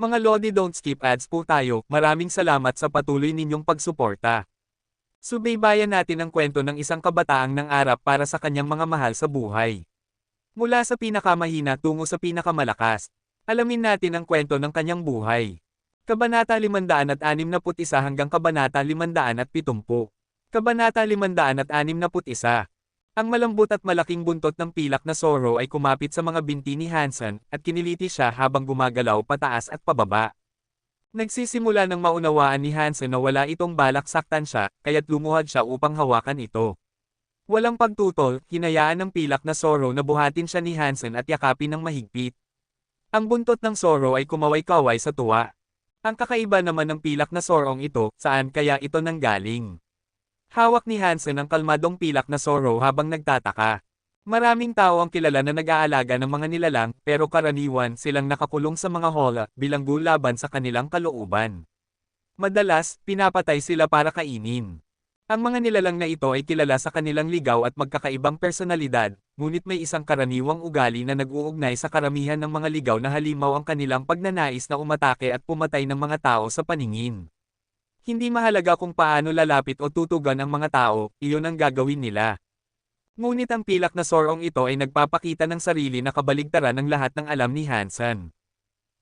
Mga Lodi, don't skip ads po tayo, maraming salamat sa patuloy ninyong pagsuporta. Subaybayan natin ang kwento ng isang kabataang nangarap para sa kanyang mga mahal sa buhay. Mula sa pinakamahina tungo sa pinakamalakas. Alamin natin ang kwento ng kanyang buhay. Kabanata 561 hanggang Kabanata 570. Kabanata 561. Ang malambot at malaking buntot ng pilak na Zoro ay kumapit sa mga binti ni Hansen at kiniliti siya habang gumagalaw pataas at pababa. Nagsisimula ng maunawaan ni Hansen na wala itong balak saktan siya, kaya't lumuhad siya upang hawakan ito. Walang pagtutol, hinayaan ng pilak na Zoro na buhatin siya ni Hansen at yakapin ng mahigpit. Ang buntot ng Zoro ay kumaway-kaway sa tuwa. Ang kakaiba naman ng pilak na Zorong ito, saan kaya ito nanggaling? Hawak ni Hansen ang kalmadong pilak na Zoro habang nagtataka. Maraming tao ang kilala na nag-aalaga ng mga nilalang, pero karaniwan silang nakakulong sa mga hola, bilanggo laban sa kanilang kalooban. Madalas, pinapatay sila para kainin. Ang mga nilalang na ito ay kilala sa kanilang ligaw at magkakaibang personalidad, ngunit may isang karaniwang ugali na nag-uugnay sa karamihan ng mga ligaw na halimaw ang kanilang pagnanais na umatake at pumatay ng mga tao sa paningin. Hindi mahalaga kung paano lalapit o tutugan ang mga tao, iyon ang gagawin nila. Ngunit ang pilak na Zorong ito ay nagpapakita ng sarili na kabaligtaran ng lahat ng alam ni Hansen.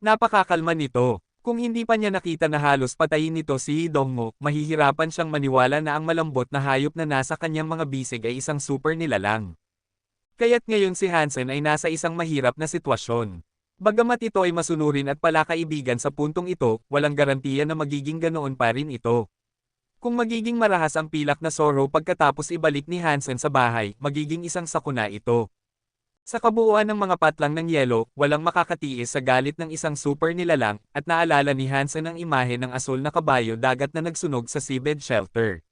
Napakakalma nito. Kung hindi pa niya nakita na halos patayin nito si Dongmo, mahihirapan siyang maniwala na ang malambot na hayop na nasa kanyang mga bisig ay isang super nilalang. Kaya't ngayon si Hansen ay nasa isang mahirap na sitwasyon. Bagamat ito ay masunurin at palakaibigan sa puntong ito, walang garantiya na magiging ganoon pa rin ito. Kung magiging marahas ang pilak na Zoro pagkatapos ibalik ni Hansen sa bahay, magiging isang sakuna ito. Sa kabuuan ng mga patlang ng yelo, walang makakatiis sa galit ng isang super nilalang, at naalala ni Hansen ang imahe ng asul na kabayo dagat na nagsunog sa seabed shelter.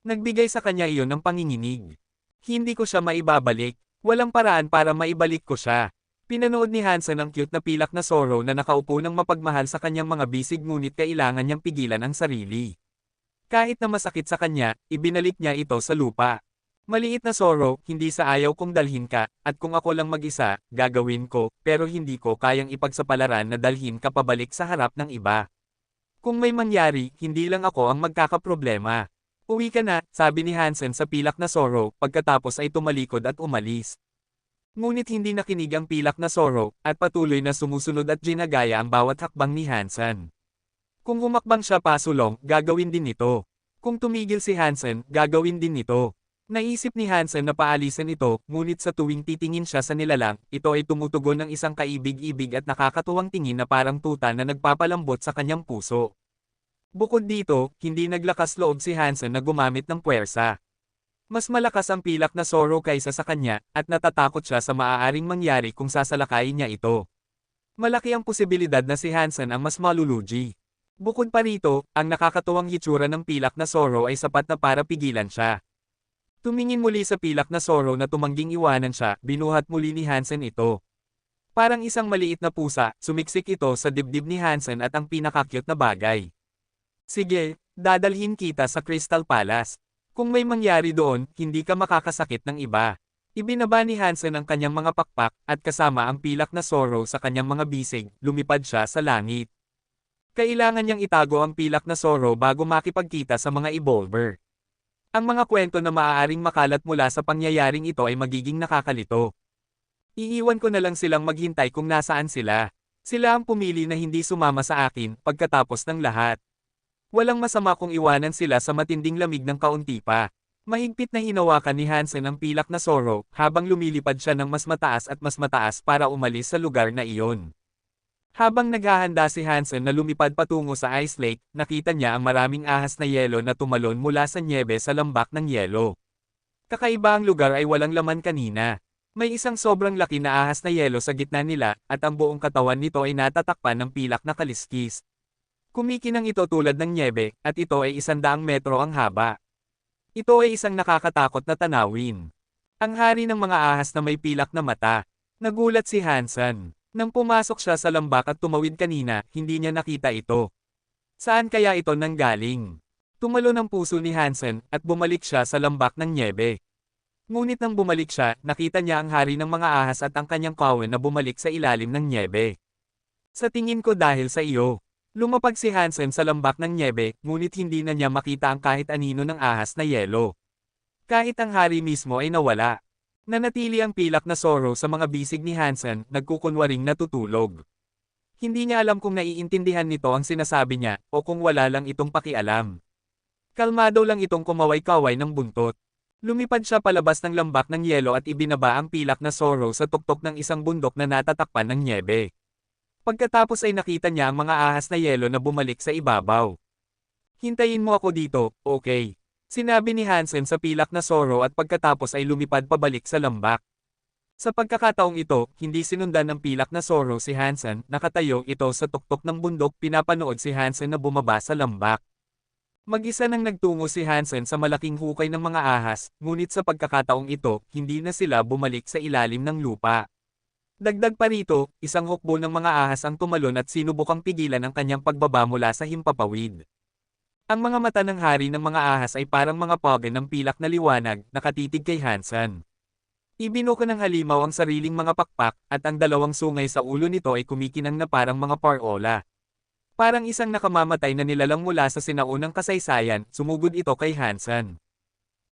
Nagbigay sa kanya iyon ng panginginig. Hindi ko siya maibabalik. Walang paraan para maibalik ko siya. Pinanood ni Hansen ang cute na pilak na Zoro na nakaupo ng mapagmahal sa kanyang mga bisig ngunit kailangan niyang pigilan ang sarili. Kahit na masakit sa kanya, ibinalik niya ito sa lupa. Maliit na Zoro, hindi sa ayaw kong dalhin ka, at kung ako lang mag-isa, gagawin ko, pero hindi ko kayang ipagsapalaran na dalhin ka pabalik sa harap ng iba. Kung may mangyari, hindi lang ako ang magkakaproblema. Uwi ka na, sabi ni Hansen sa pilak na Zoro, pagkatapos ay tumalikod at umalis. Ngunit hindi nakinig ang pilak na Zoro, at patuloy na sumusunod at ginagaya ang bawat hakbang ni Hansen. Kung humakbang siya pasulong, gagawin din ito. Kung tumigil si Hansen, gagawin din ito. Naisip ni Hansen na paalisin ito, ngunit sa tuwing titingin siya sa nilalang, ito ay tumutugon ng isang kaibig-ibig at nakakatuwang tingin na parang tuta na nagpapalambot sa kanyang puso. Bukod dito, hindi naglakas loob si Hansen na gumamit ng puwersa. Mas malakas ang pilak na Zoro kaysa sa kanya, at natatakot siya sa maaaring mangyari kung sasalakayin niya ito. Malaki ang posibilidad na si Hansen ang mas malulugi. Bukod pa rito, ang nakakatuwang hitsura ng pilak na Zoro ay sapat na para pigilan siya. Tumingin muli sa pilak na Zoro na tumangging iwanan siya, binuhat muli ni Hansen ito. Parang isang maliit na pusa, sumiksik ito sa dibdib ni Hansen at ang pinakakyut na bagay. Sige, dadalhin kita sa Crystal Palace. Kung may mangyari doon, hindi ka makakasakit ng iba. Ibinaba ni Hansen ang kanyang mga pakpak, at kasama ang pilak na Zoro sa kanyang mga bisig, lumipad siya sa langit. Kailangan niyang itago ang pilak na Zoro bago makipagkita sa mga evolver. Ang mga kwento na maaaring makalat mula sa pangyayaring ito ay magiging nakakalito. Iiwan ko na lang silang maghintay kung nasaan sila. Sila ang pumili na hindi sumama sa akin, pagkatapos ng lahat. Walang masama kung iwanan sila sa matinding lamig ng kaunti pa. Mahigpit na hinawakan ni Hansen ang pilak na Zoro, habang lumilipad siya ng mas mataas para umalis sa lugar na iyon. Habang naghahanda si Hansen na lumipad patungo sa Ice Lake, nakita niya ang maraming ahas na yelo na tumalon mula sa nyebe sa lambak ng yelo. Kakaiba ang lugar ay walang laman kanina. May isang sobrang laki na ahas na yelo sa gitna nila, at ang buong katawan nito ay natatakpan ng pilak na kaliskis. Kumikinang ito tulad ng nyebe, at ito ay 100 metro ang haba. Ito ay isang nakakatakot na tanawin. Ang hari ng mga ahas na may pilak na mata. Nagulat si Hansen. Nang pumasok siya sa lambak at tumawid kanina, hindi niya nakita ito. Saan kaya ito nanggaling? Tumalon ang puso ni Hansen, at bumalik siya sa lambak ng nyebe. Ngunit nang bumalik siya, nakita niya ang hari ng mga ahas at ang kanyang kawan na bumalik sa ilalim ng nyebe. Sa tingin ko dahil sa iyo. Lumapag si Hansen sa lambak ng nyebe, ngunit hindi na niya makita ang kahit anino ng ahas na yelo. Kahit ang hari mismo ay nawala. Nanatili ang pilak na Zoro sa mga bisig ni Hansen, nagkukunwaring natutulog. Hindi niya alam kung naiintindihan nito ang sinasabi niya, o kung wala lang itong pakialam. Kalmado lang itong kumaway-kaway ng buntot. Lumipad siya palabas ng lambak ng yelo at ibinaba ang pilak na Zoro sa tuktok ng isang bundok na natatakpan ng nyebe. Pagkatapos ay nakita niya ang mga ahas na yelo na bumalik sa ibabaw. Hintayin mo ako dito, okay? Sinabi ni Hansen sa pilak na Zoro at pagkatapos ay lumipad pabalik sa lambak. Sa pagkakataong ito, hindi sinundan ng pilak na Zoro si Hansen, nakatayo ito sa tuktok ng bundok, pinapanood si Hansen na bumaba sa lambak. Mag-isa nang nagtungo si Hansen sa malaking hukay ng mga ahas, ngunit sa pagkakataong ito, hindi na sila bumalik sa ilalim ng lupa. Dagdag pa rito, isang hukbo ng mga ahas ang tumalon at sinubukang pigilan ang kanyang pagbaba mula sa himpapawid. Ang mga mata ng hari ng mga ahas ay parang mga pogen ng pilak na liwanag, nakatitig kay Hansen. Ibinuka ng halimaw ang sariling mga pakpak, at ang dalawang sungay sa ulo nito ay kumikinang na parang mga parola. Parang isang nakamamatay na nilalang mula sa sinaunang kasaysayan, sumugod ito kay Hansen.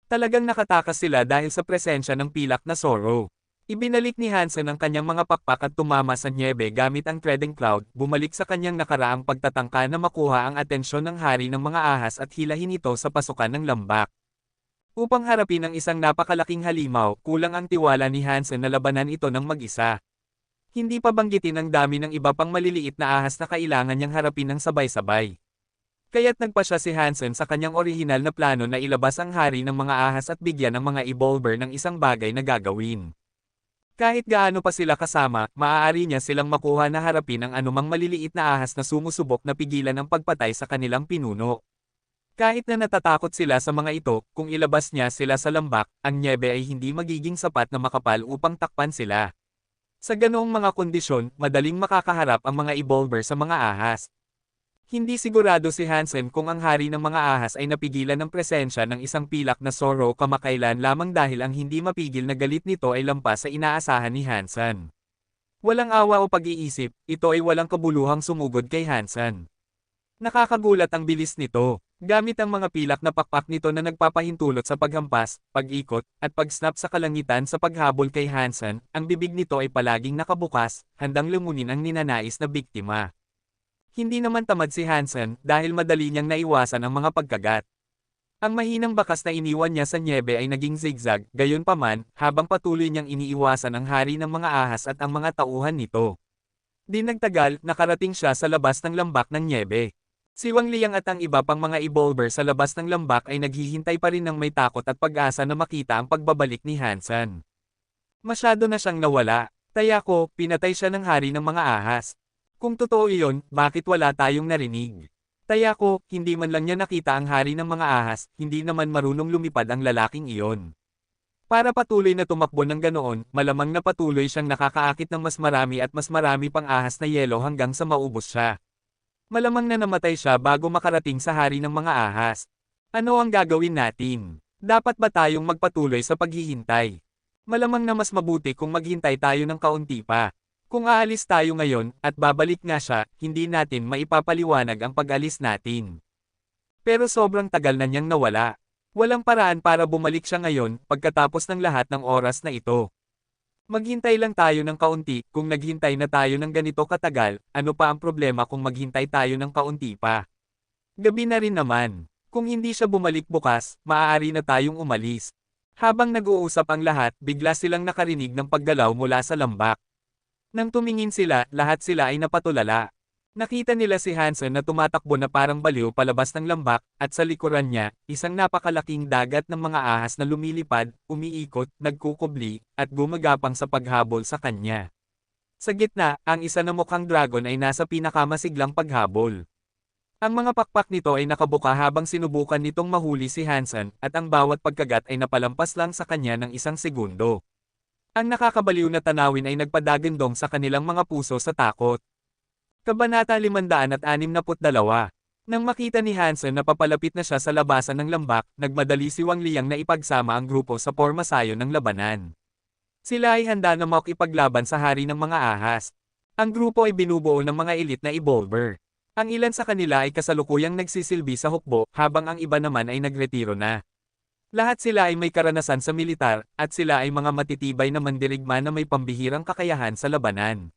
Talagang nakatakas sila dahil sa presensya ng pilak na Zoro. Ibinalik ni Hansen ang kanyang mga pakpak at tumama sa nyebe gamit ang Treading Cloud, bumalik sa kanyang nakaraang pagtatangka na makuha ang atensyon ng hari ng mga ahas at hilahin ito sa pasukan ng lambak. Upang harapin ang isang napakalaking halimaw, kulang ang tiwala ni Hansen na labanan ito ng mag-isa. Hindi pa banggitin ang dami ng iba pang maliliit na ahas na kailangan niyang harapin ng sabay-sabay. Kaya't nagpasya si Hansen sa kanyang orihinal na plano na ilabas ang hari ng mga ahas at bigyan ng mga evolver ng isang bagay na gagawin. Kahit gaano pa sila kasama, maaari niya silang makuha na harapin ang anumang maliliit na ahas na sumusubok na pigilan ang pagpatay sa kanilang pinuno. Kahit na natatakot sila sa mga ito, kung ilabas niya sila sa lambak, ang nyebe ay hindi magiging sapat na makapal upang takpan sila. Sa ganoong mga kondisyon, madaling makakaharap ang mga evolver sa mga ahas. Hindi sigurado si Hansen kung ang hari ng mga ahas ay napigilan ng presensya ng isang pilak na Zoro kamakailan lamang dahil ang hindi mapigil na galit nito ay lampas sa inaasahan ni Hansen. Walang awa o pag-iisip, ito ay walang kabuluhang sumugod kay Hansen. Nakakagulat ang bilis nito. Gamit ang mga pilak na pakpak nito na nagpapahintulot sa paghampas, pag-ikot, at pag-snap sa kalangitan sa paghabol kay Hansen, ang bibig nito ay palaging nakabukas, handang lumunin ang ninanais na biktima. Hindi naman tamad si Hansen dahil madali niyang naiwasan ang mga pagkagat. Ang mahinang bakas na iniwan niya sa nyebe ay naging zigzag, gayunpaman, habang patuloy niyang iniiwasan ang hari ng mga ahas at ang mga tauhan nito. Di nagtagal, nakarating siya sa labas ng lambak ng nyebe. Si Wang Liang at ang iba pang mga evolver sa labas ng lambak ay naghihintay pa rin ng may takot at pag-asa na makita ang pagbabalik ni Hansen. Masyado na siyang nawala. Taya ko, pinatay siya ng hari ng mga ahas. Kung totoo iyon, bakit wala tayong narinig? Taya ko, hindi man lang niya nakita ang hari ng mga ahas, hindi naman marunong lumipad ang lalaking iyon. Para patuloy na tumakbo ng ganoon, malamang na patuloy siyang nakakaakit ng mas marami at mas marami pang ahas na yelo hanggang sa maubos siya. Malamang na namatay siya bago makarating sa hari ng mga ahas. Ano ang gagawin natin? Dapat ba tayong magpatuloy sa paghihintay? Malamang na mas mabuti kung maghintay tayo ng kaunti pa. Kung aalis tayo ngayon, at babalik nga siya, hindi natin maipapaliwanag ang pag-alis natin. Pero sobrang tagal na niyang nawala. Walang paraan para bumalik siya ngayon, pagkatapos ng lahat ng oras na ito. Maghintay lang tayo ng kaunti, kung naghintay na tayo ng ganito katagal, ano pa ang problema kung maghintay tayo ng kaunti pa? Gabi na rin naman. Kung hindi siya bumalik bukas, maaari na tayong umalis. Habang nag-uusap ang lahat, bigla silang nakarinig ng paggalaw mula sa lambak. Nang tumingin sila, lahat sila ay napatulala. Nakita nila si Hansen na tumatakbo na parang baliw palabas ng lambak, at sa likuran niya, isang napakalaking dagat ng mga ahas na lumilipad, umiikot, nagkukubli, at gumagapang sa paghabol sa kanya. Sa gitna, ang isa na mukhang dragon ay nasa pinakamasiglang paghabol. Ang mga pakpak nito ay nakabuka habang sinubukan nitong mahuli si Hansen, at ang bawat pagkagat ay napalampas lang sa kanya ng isang segundo. Ang nakakabaliw na tanawin ay nagpadagandong sa kanilang mga puso sa takot. Kabanata 562. Nang makita ni Hansen na papalapit na siya sa labasan ng lambak, nagmadali si Wang Liang na ipagsama ang grupo sa pormasayo ng labanan. Sila ay handa na makipaglaban sa hari ng mga ahas. Ang grupo ay binubuo ng mga elite na evolver. Ang ilan sa kanila ay kasalukuyang nagsisilbi sa hukbo, habang ang iba naman ay nagretiro na. Lahat sila ay may karanasan sa militar, at sila ay mga matitibay na mandirigma na may pambihirang kakayahan sa labanan.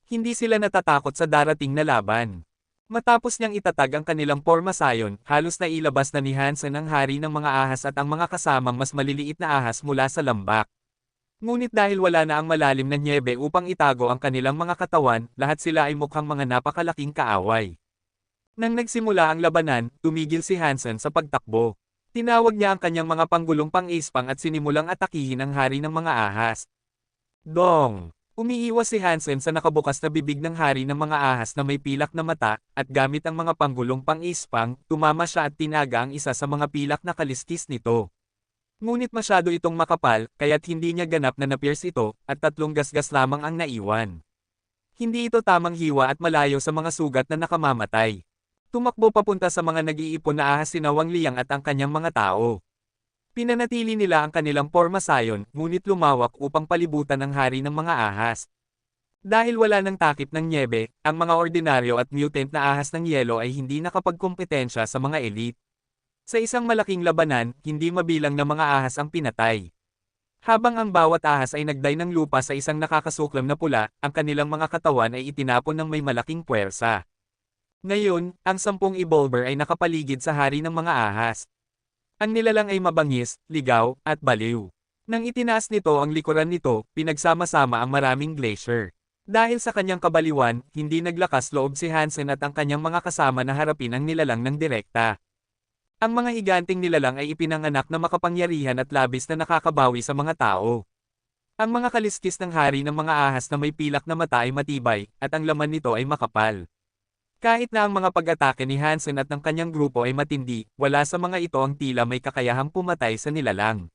Hindi sila natatakot sa darating na laban. Matapos niyang itatag ang kanilang pormasayon, halos na ilabas na ni Hansen ang hari ng mga ahas at ang mga kasamang mas maliliit na ahas mula sa lambak. Ngunit dahil wala na ang malalim na nyebe upang itago ang kanilang mga katawan, lahat sila ay mukhang mga napakalaking kaaway. Nang nagsimula ang labanan, tumigil si Hansen sa pagtakbo. Tinawag niya ang kanyang mga panggulong pang-ispang at sinimulang atakihin ang hari ng mga ahas. Dong! Umiiwas si Hansen sa nakabukas na bibig ng hari ng mga ahas na may pilak na mata, at gamit ang mga panggulong pang-ispang, tumama siya at tinaga ang isa sa mga pilak na kaliskis nito. Ngunit masyado itong makapal, kaya't hindi niya ganap na na-pierce ito, at 3 gasgas lamang ang naiwan. Hindi ito tamang hiwa at malayo sa mga sugat na nakamamatay. Tumakbo papunta sa mga nag-iipon na ahas sina Wang Liang at ang kanyang mga tao. Pinanatili nila ang kanilang pormasayon, ngunit lumawak upang palibutan ang hari ng mga ahas. Dahil wala ng takip ng nyebe, ang mga ordinaryo at mutant na ahas ng yelo ay hindi nakapagkompetensya sa mga elite. Sa isang malaking labanan, hindi mabilang na mga ahas ang pinatay. Habang ang bawat ahas ay nagday ng lupa sa isang nakakasuklam na pula, ang kanilang mga katawan ay itinapon ng may malaking puwersa. Ngayon, ang 10 evolver ay nakapaligid sa hari ng mga ahas. Ang nilalang ay mabangis, ligaw, at baliw. Nang itinaas nito ang likuran nito, pinagsama-sama ang maraming glacier. Dahil sa kanyang kabaliwan, hindi naglakas loob si Hansen at ang kanyang mga kasama na harapin ang nilalang ng direkta. Ang mga higanting nilalang ay ipinanganak na makapangyarihan at labis na nakakabawi sa mga tao. Ang mga kaliskis ng hari ng mga ahas na may pilak na mata ay matibay, at ang laman nito ay makapal. Kahit na ang mga pag-atake ni Hansen at ng kanyang grupo ay matindi, wala sa mga ito ang tila may kakayahang pumatay sa nilalang.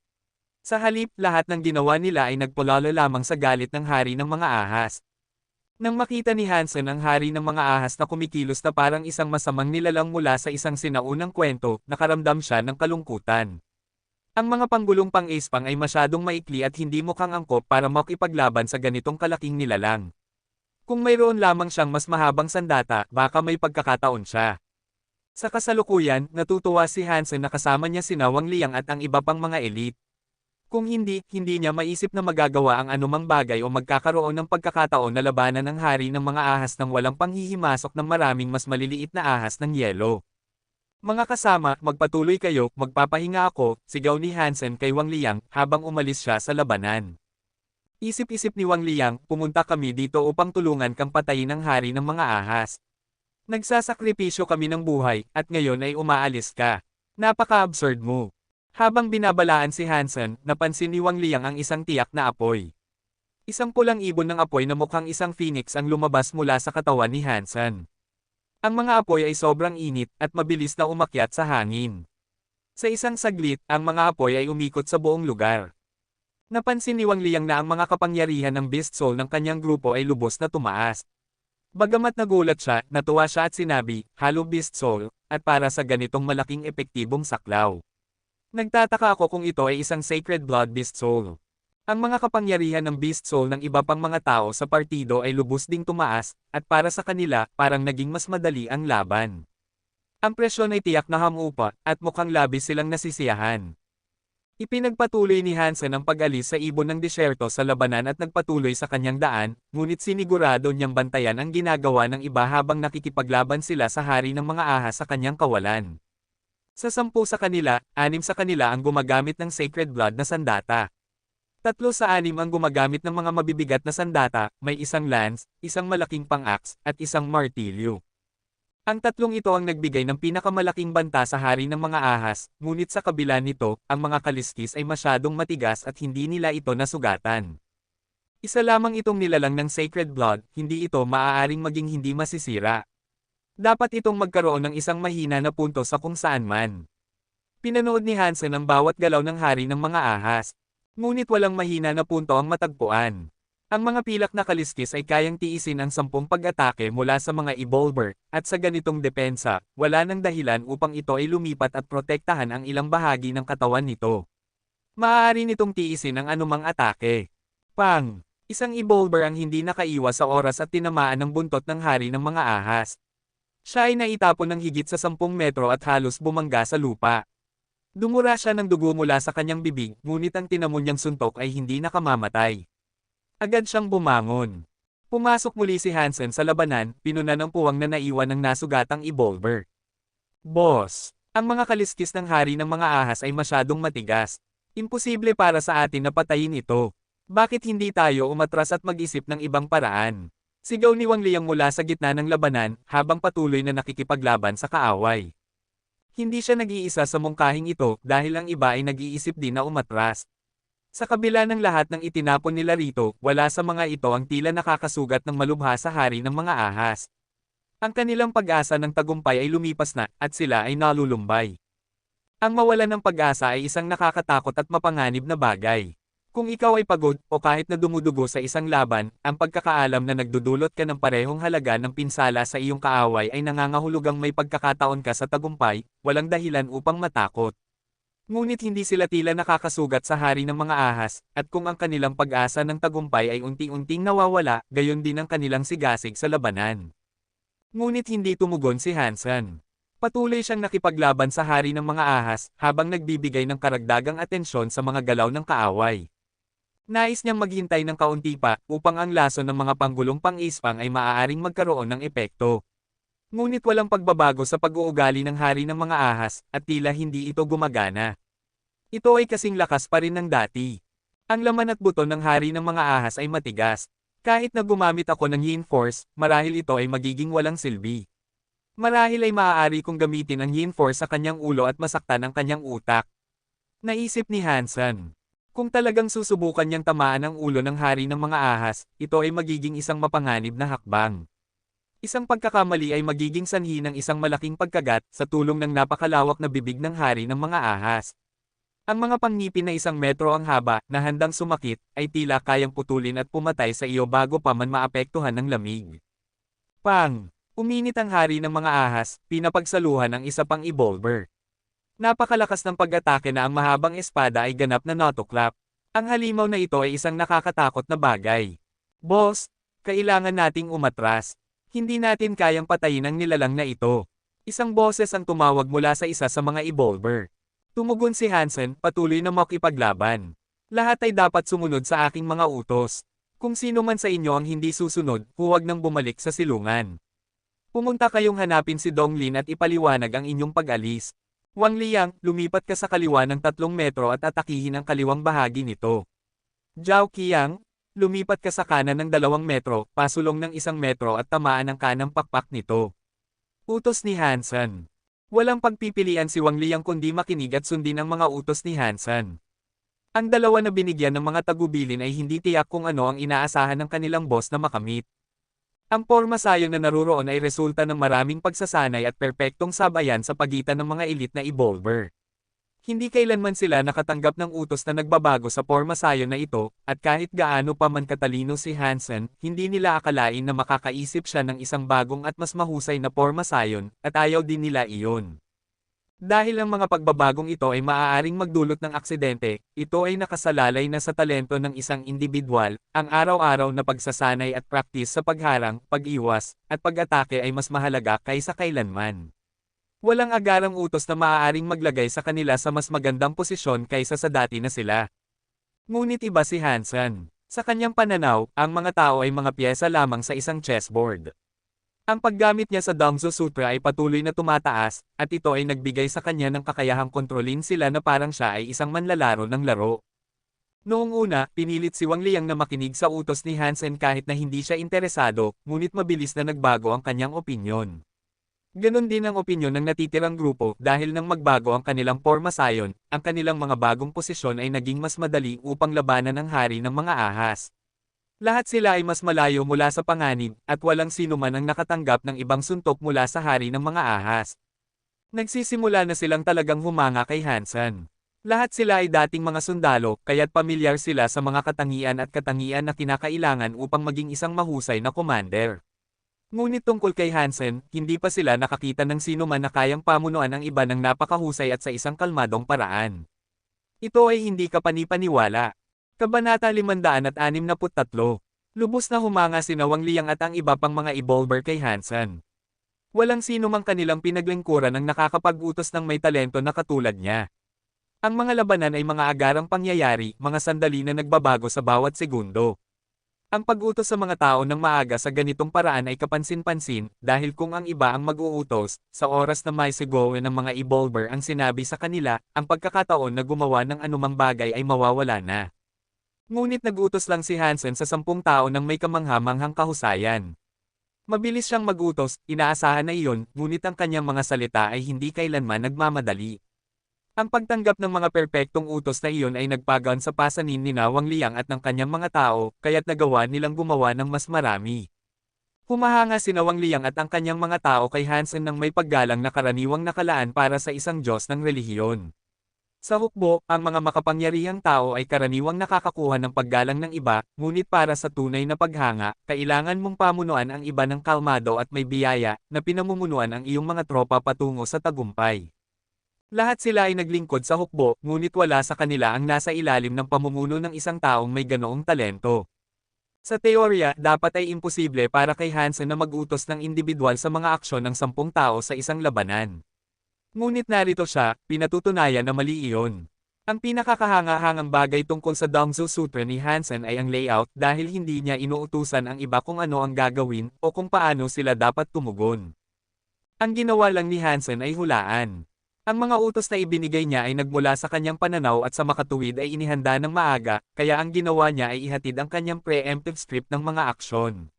Sa halip, lahat ng ginawa nila ay nagpulalo lamang sa galit ng hari ng mga ahas. Nang makita ni Hansen ang hari ng mga ahas na kumikilos na parang isang masamang nilalang mula sa isang sinaunang kwento, nakaramdam siya ng kalungkutan. Ang mga panggulong pang-ispang ay masyadong maikli at hindi mukhang angkop para makipaglaban sa ganitong kalaking nilalang. Kung mayroon lamang siyang mas mahabang sandata, baka may pagkakataon siya. Sa kasalukuyan, natutuwa si Hansen na kasama niya sina Wang Liang at ang iba pang mga elite. Kung hindi niya maisip na magagawa ang anumang bagay o magkakaroon ng pagkakataon na labanan ng hari ng mga ahas nang walang panghihimasok ng maraming mas maliliit na ahas ng yelo. Mga kasama, magpatuloy kayo, magpapahinga ako, sigaw ni Hansen kay Wang Liang habang umalis siya sa labanan. Isip-isip ni Wang Liang, pumunta kami dito upang tulungan kang patayin ang hari ng mga ahas. Nagsasakripisyo kami ng buhay, at ngayon ay umaalis ka. Napaka-absurd mo. Habang binabalaan si Hansen, napansin ni Wang Liang ang isang tiyak na apoy. Isang pulang ibon ng apoy na mukhang isang phoenix ang lumabas mula sa katawan ni Hansen. Ang mga apoy ay sobrang init, at mabilis na umakyat sa hangin. Sa isang saglit, ang mga apoy ay umikot sa buong lugar. Napansin ni Wang Liang na ang mga kapangyarihan ng Beast Soul ng kanyang grupo ay lubos na tumaas. Bagamat nagulat siya, natuwa siya at sinabi, "Halo Beast Soul," at para sa ganitong malaking epektibong saklaw. Nagtataka ako kung ito ay isang Sacred Blood Beast Soul. Ang mga kapangyarihan ng Beast Soul ng iba pang mga tao sa partido ay lubos ding tumaas, at para sa kanila, parang naging mas madali ang laban. Ang presyon ay tiyak na hamupa, at mukhang labis silang nasisiyahan. Ipinagpatuloy ni Hansen ang pag-alis sa ibon ng disyerto sa labanan at nagpatuloy sa kanyang daan, ngunit sinigurado niyang bantayan ang ginagawa ng iba habang nakikipaglaban sila sa hari ng mga ahas sa kanyang kawalan. Sa 10 sa kanila, 6 sa kanila ang gumagamit ng Sacred Blood na sandata. 3 sa 6 ang gumagamit ng mga mabibigat na sandata, may isang lance, isang malaking pang-axe, at isang martilyo. Ang 3 ito ang nagbigay ng pinakamalaking banta sa hari ng mga ahas, ngunit sa kabila nito, ang mga kaliskis ay masyadong matigas at hindi nila ito nasugatan. Isa lamang itong nilalang ng Sacred Blood, hindi ito maaaring maging hindi masisira. Dapat itong magkaroon ng isang mahina na punto sa kung saan man. Pinanood ni Hansen ang bawat galaw ng hari ng mga ahas. Ngunit walang mahina na punto ang matagpuan. Ang mga pilak na kaliskis ay kayang tiisin ang 10 pag-atake mula sa mga evolver, at sa ganitong depensa, wala nang dahilan upang ito ay lumipat at protektahan ang ilang bahagi ng katawan nito. Maaari nitong tiisin ang anumang atake. Pang! Isang evolver ang hindi nakaiwas sa oras at tinamaan ng buntot ng hari ng mga ahas. Siya ay naitapon ng higit sa 10 metro at halos bumangga sa lupa. Dumura siya ng dugo mula sa kanyang bibig, ngunit ang tinamon niyang suntok ay hindi nakamamatay. Agad siyang bumangon. Pumasok muli si Hansen sa labanan, pinunan ng puwang na naiwan ng nasugatang evolver. Boss, ang mga kaliskis ng hari ng mga ahas ay masyadong matigas. Imposible para sa atin na patayin ito. Bakit hindi tayo umatras at mag-isip ng ibang paraan? Sigaw ni Wang Liang mula sa gitna ng labanan, habang patuloy na nakikipaglaban sa kaaway. Hindi siya nag-iisa sa mungkahing ito, dahil ang iba ay nag-iisip din na umatras. Sa kabila ng lahat ng itinapon nila rito, wala sa mga ito ang tila nakakasugat ng malubha sa hari ng mga ahas. Ang kanilang pag-asa ng tagumpay ay lumipas na, at sila ay nalulumbay. Ang mawalan ng pag-asa ay isang nakakatakot at mapanganib na bagay. Kung ikaw ay pagod, o kahit na dumudugo sa isang laban, ang pagkakaalam na nagdudulot ka ng parehong halaga ng pinsala sa iyong kaaway ay nangangahulugang may pagkakataon ka sa tagumpay, walang dahilan upang matakot. Ngunit hindi sila tila nakakasugat sa hari ng mga ahas, at kung ang kanilang pag-asa ng tagumpay ay unti-unting nawawala, gayon din ang kanilang sigasig sa labanan. Ngunit hindi tumugon si Hansen. Patuloy siyang nakipaglaban sa hari ng mga ahas, habang nagbibigay ng karagdagang atensyon sa mga galaw ng kaaway. Nais niyang maghintay ng kaunti pa, upang ang laso ng mga panggulong pang-ispang ay maaaring magkaroon ng epekto. Ngunit walang pagbabago sa pag-uugali ng hari ng mga ahas, at tila hindi ito gumagana. Ito ay kasing lakas pa rin ng dati. Ang laman at buto ng hari ng mga ahas ay matigas. Kahit na gumamit ako ng Yin Force, marahil ito ay magiging walang silbi. Marahil ay maaari kong gamitin ang Yin Force sa kanyang ulo at masaktan ang kanyang utak. Naisip ni Hansen. Kung talagang susubukan niyang tamaan ang ulo ng hari ng mga ahas, ito ay magiging isang mapanganib na hakbang. Isang pagkakamali ay magiging sanhi ng isang malaking pagkagat sa tulong ng napakalawak na bibig ng hari ng mga ahas. Ang mga pangngipin na 1 metro ang haba na handang sumakit ay tila kayang putulin at pumatay sa iyo bago pa man maapektuhan ng lamig. Pang! Uminit ang hari ng mga ahas, pinapagsaluhan ang isa pang evolver. Napakalakas ng pag-atake na ang mahabang espada ay ganap na notoklap. Ang halimaw na ito ay isang nakakatakot na bagay. Boss, kailangan nating umatras. Hindi natin kayang patayin ang nilalang na ito. Isang boses ang tumawag mula sa isa sa mga evolver. Tumugon si Hansen, patuloy na makipaglaban. Lahat ay dapat sumunod sa aking mga utos. Kung sino man sa inyo ang hindi susunod, huwag nang bumalik sa silungan. Pumunta kayong hanapin si Donglin at ipaliwanag ang inyong pag-alis. Wang Liang, lumipat ka sa kaliwa ng 3 metro at atakihin ang kaliwang bahagi nito. Zhao Qiang, lumipat ka sa kanan ng 2 metro, pasulong ng 1 metro at tamaan ang kanang pakpak nito. Utos ni Hansen. Walang pagpipilian si Wang Liang kundi makinig at sundin ang mga utos ni Hansen. Ang dalawa na binigyan ng mga tagubilin ay hindi tiyak kung ano ang inaasahan ng kanilang boss na makamit. Ang porma sayon na naruroon ay resulta ng maraming pagsasanay at perpektong sabayan sa pagitan ng mga elite na evolver. Hindi kailanman sila nakatanggap ng utos na nagbabago sa porma sayon na ito, at kahit gaano pa man katalino si Hansen, hindi nila akalain na makakaisip siya ng isang bagong at mas mahusay na porma sayon, at ayaw din nila iyon. Dahil ang mga pagbabagong ito ay maaaring magdulot ng aksidente, ito ay nakasalalay na sa talento ng isang individual, ang araw-araw na pagsasanay at praktis sa pagharang, pag-iwas, at pag-atake ay mas mahalaga kaysa kailanman. Walang agarang utos na maaaring maglagay sa kanila sa mas magandang posisyon kaysa sa dati na sila. Ngunit iba si Hansen. Sa kanyang pananaw, ang mga tao ay mga piyesa lamang sa isang chessboard. Ang paggamit niya sa Dongzo Sutra ay patuloy na tumataas, at ito ay nagbigay sa kanya ng kakayahang kontrolin sila na parang siya ay isang manlalaro ng laro. Noong una, pinilit si Wang Liang na makinig sa utos ni Hansen kahit na hindi siya interesado, ngunit mabilis na nagbago ang kanyang opinyon. Ganon din ang opinyon ng natitirang grupo dahil nang magbago ang kanilang porma sayon, ang kanilang mga bagong posisyon ay naging mas madali upang labanan ang hari ng mga ahas. Lahat sila ay mas malayo mula sa panganib, at walang sino man ang nakatanggap ng ibang suntok mula sa hari ng mga ahas. Nagsisimula na silang talagang humanga kay Hansen. Lahat sila ay dating mga sundalo, kaya't pamilyar sila sa mga katangian na kinakailangan upang maging isang mahusay na commander. Ngunit tungkol kay Hansen, hindi pa sila nakakita ng sino man na kayang pamunuan ang iba ng napakahusay at sa isang kalmadong paraan. Ito ay hindi kapanipaniwala. Kabanata 563. Lubos na humanga sina Wang Liang at ang iba pang mga evolver kay Hansen. Walang sino mang kanilang pinaglingkuran ang nakakapag-utos ng may talento na katulad niya. Ang mga labanan ay mga agarang pangyayari, mga sandali na nagbabago sa bawat segundo. Ang pag-utos sa mga tao ng maaga sa ganitong paraan ay kapansin-pansin, dahil kung ang iba ang mag-uutos, sa oras na may sigawin ng mga evolver ang sinabi sa kanila, ang pagkakataon na gumawa ng anumang bagay ay mawawala na. Ngunit nag-utos lang si Hansen sa 10 tao ng may kamangha-manghang kahusayan. Mabilis siyang mag-utos, inaasahan na iyon, ngunit ang kanyang mga salita ay hindi kailanman nagmamadali. Ang pagtanggap ng mga perpektong utos na iyon ay nagpagaan sa pasanin ni Wang Liang at ng kanyang mga tao, kaya't nagawa nilang gumawa ng mas marami. Humahanga si Wang Liang at ang kanyang mga tao kay Hansen ng may paggalang na karaniwang nakalaan para sa isang Diyos ng relihiyon. Sa hukbo, ang mga makapangyarihang tao ay karaniwang nakakakuha ng paggalang ng iba, ngunit para sa tunay na paghanga, kailangan mong pamunuan ang iba ng kalmado at may biyaya, na pinamumunuan ang iyong mga tropa patungo sa tagumpay. Lahat sila ay naglingkod sa hukbo, ngunit wala sa kanila ang nasa ilalim ng pamumuno ng isang taong may ganoong talento. Sa teorya, dapat ay imposible para kay Hansen na mag-utos ng individual sa mga aksyon ng 10 tao sa isang labanan. Ngunit narito siya, pinatutunayan na mali iyon. Ang pinakakahanga-hangang bagay tungkol sa Dongzhou Sutra ni Hansen ay ang layout dahil hindi niya inuutusan ang iba kung ano ang gagawin o kung paano sila dapat tumugon. Ang ginawa lang ni Hansen ay hulaan. Ang mga utos na ibinigay niya ay nagmula sa kanyang pananaw at sa makatuwid ay inihanda ng maaga, kaya ang ginawa niya ay ihatid ang kanyang preemptive script ng mga aksyon.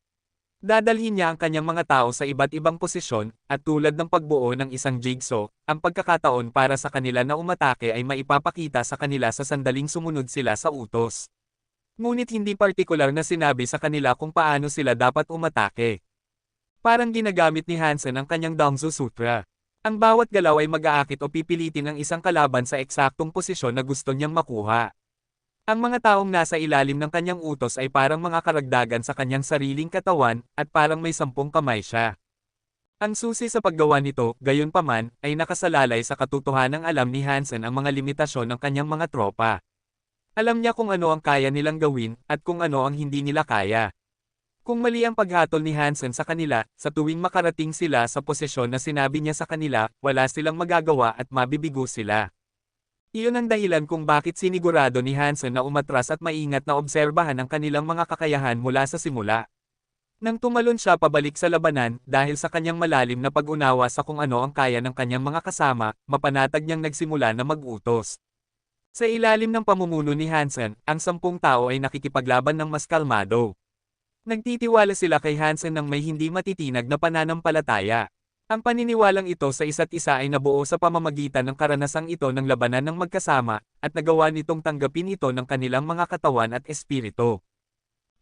Dadalhin niya ang kanyang mga tao sa iba't ibang posisyon, at tulad ng pagbuo ng isang jigsaw, ang pagkakataon para sa kanila na umatake ay maipapakita sa kanila sa sandaling sumunod sila sa utos. Ngunit hindi partikular na sinabi sa kanila kung paano sila dapat umatake. Parang ginagamit ni Hansen ang kanyang Dongzhou Sutra. Ang bawat galaw ay mag-aakit o pipilitin ang isang kalaban sa eksaktong posisyon na gusto niyang makuha. Ang mga taong nasa ilalim ng kanyang utos ay parang mga karagdagan sa kanyang sariling katawan, at parang may 10 kamay siya. Ang susi sa paggawa nito, gayunpaman, ay nakasalalay sa katotohanang alam ni Hansen ang mga limitasyon ng kanyang mga tropa. Alam niya kung ano ang kaya nilang gawin, at kung ano ang hindi nila kaya. Kung mali ang paghatol ni Hansen sa kanila, sa tuwing makarating sila sa posisyon na sinabi niya sa kanila, wala silang magagawa at mabibigo sila. Iyon ang dahilan kung bakit sinigurado ni Hansen na umatras at maingat na obserbahan ang kanilang mga kakayahan mula sa simula. Nang tumalon siya pabalik sa labanan, dahil sa kanyang malalim na pag-unawa sa kung ano ang kaya ng kanyang mga kasama, mapanatag niyang nagsimula na mag-utos. Sa ilalim ng pamumuno ni Hansen, ang 10 tao ay nakikipaglaban ng mas kalmado. Nagtitiwala sila kay Hansen ng may hindi matitinag na pananampalataya. Ang paniniwalang ito sa isa't isa ay nabuo sa pamamagitan ng karanasang ito ng labanan ng magkasama, at nagawa nitong tanggapin ito ng kanilang mga katawan at espiritu.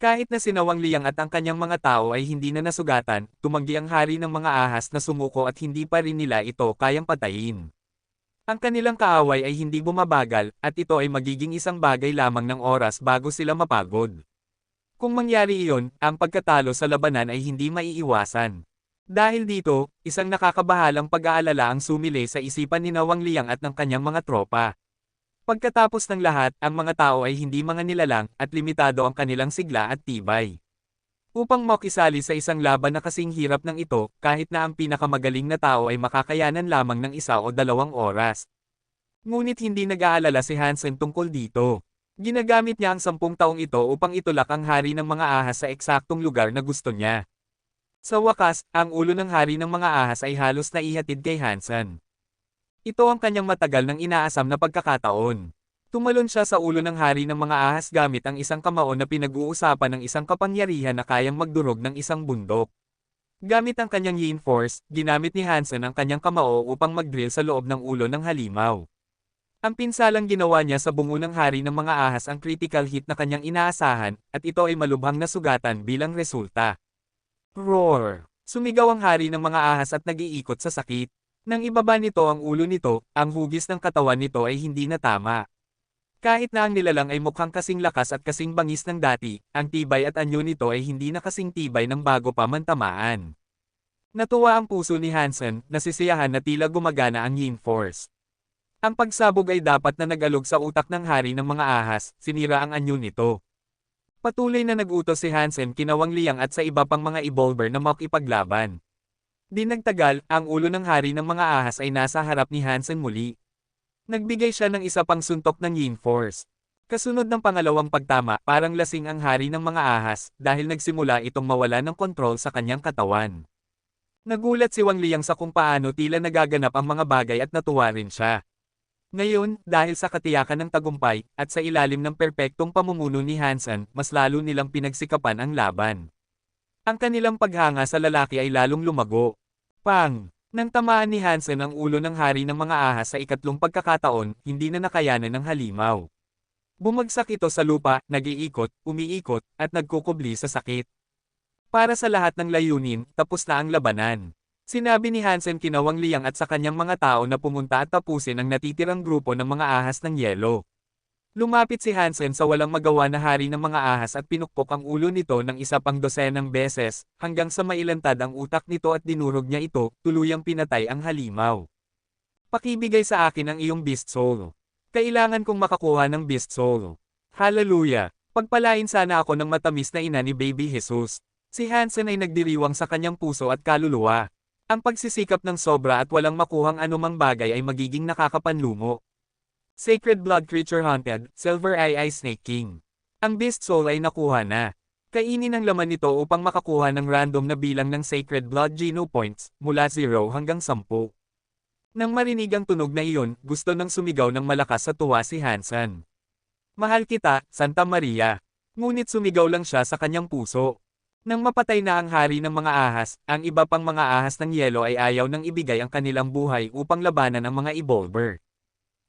Kahit na si Wang Liang at ang kanyang mga tao ay hindi na nasugatan, tumanggi ang hari ng mga ahas na sumuko at hindi pa rin nila ito kayang patayin. Ang kanilang kaaway ay hindi bumabagal, at ito ay magiging isang bagay lamang ng oras bago sila mapagod. Kung mangyari iyon, ang pagkatalo sa labanan ay hindi maiiwasan. Dahil dito, isang nakakabahalang pag-aalala ang sumilay sa isipan ni Wang Liang at ng kanyang mga tropa. Pagkatapos ng lahat, ang mga tao ay hindi mga nilalang, at limitado ang kanilang sigla at tibay. Upang makisali sa isang laban na kasing hirap ng ito, kahit na ang pinakamagaling na tao ay makakayanan lamang ng 1 o 2 oras. Ngunit hindi nag-aalala si Hansen tungkol dito. Ginagamit niya ang 10 taong ito upang itulak ang hari ng mga ahas sa eksaktong lugar na gusto niya. Sa wakas, ang ulo ng hari ng mga ahas ay halos naihatid kay Hansen. Ito ang kanyang matagal nang inaasam na pagkakataon. Tumalon siya sa ulo ng hari ng mga ahas gamit ang isang kamao na pinag-uusapan ng isang kapangyarihan na kayang magdurog ng isang bundok. Gamit ang kanyang yin force, ginamit ni Hansen ang kanyang kamao upang mag-drill sa loob ng ulo ng halimaw. Ang pinsalang ginawa niya sa bungo ng hari ng mga ahas ang critical hit na kanyang inaasahan, at ito ay malubhang nasugatan bilang resulta. Roar! Sumigaw ang hari ng mga ahas at nag-iikot sa sakit. Nang ibaba nito ang ulo nito, ang hugis ng katawan nito ay hindi na tama. Kahit na ang nilalang ay mukhang kasing lakas at kasing bangis ng dati, ang tibay at anyo nito ay hindi na kasing tibay ng bago pa man tamaan. Natuwa ang puso ni Hansen, nasisiyahan na tila gumagana ang yin force. Ang pagsabog ay dapat na nag-alog sa utak ng hari ng mga ahas, sinira ang anyo nito. Patuloy na nag-utos si Hansen kina Wang Liang at sa iba pang mga evolver na makipaglaban. Di nagtagal, ang ulo ng hari ng mga ahas ay nasa harap ni Hansen muli. Nagbigay siya ng isa pang suntok ng Yin Force. Kasunod ng pangalawang pagtama, parang lasing ang hari ng mga ahas dahil nagsimula itong mawala ng kontrol sa kanyang katawan. Nagulat si Wang Liang sa kung paano tila nagaganap ang mga bagay at natuwa rin siya. Ngayon, dahil sa katiyakan ng tagumpay at sa ilalim ng perpektong pamumuno ni Hansen, mas lalo nilang pinagsikapan ang laban. Ang kanilang paghanga sa lalaki ay lalong lumago. Pang! Nang tamaan ni Hansen ang ulo ng hari ng mga ahas sa ikatlong pagkakataon, hindi na nakayanan ng halimaw. Bumagsak ito sa lupa, nag-iikot, umiikot, at nagkukubli sa sakit. Para sa lahat ng layunin, tapos na ang labanan. Sinabi ni Hansen kina Wang Liang at sa kanyang mga tao na pumunta at tapusin ang natitirang grupo ng mga ahas ng yelo. Lumapit si Hansen sa walang magawa na hari ng mga ahas at pinukpok ang ulo nito ng isa pang dosenang beses, hanggang sa mailantad ang utak nito at dinurog niya ito, tuluyang pinatay ang halimaw. Pakibigay sa akin ang iyong beast soul. Kailangan kong makakuha ng beast soul. Hallelujah! Pagpalain sana ako ng matamis na ina ni Baby Jesus. Si Hansen ay nagdiriwang sa kanyang puso at kaluluwa. Ang pagsisikap ng sobra at walang makuhang anumang bagay ay magiging nakakapanlumo. Sacred Blood Creature Hunted, Silver Eye Snake King. Ang Beast Soul ay nakuha na. Kainin ang laman nito upang makakuha ng random na bilang ng Sacred Blood Geno Points, mula 0 hanggang 10. Nang marinig ang tunog na iyon, gusto nang sumigaw ng malakas sa tuwa si Hansen. Mahal kita, Santa Maria. Ngunit sumigaw lang siya sa kanyang puso. Nang mapatay na ang hari ng mga ahas, ang iba pang mga ahas ng yelo ay ayaw nang ibigay ang kanilang buhay upang labanan ang mga evolver.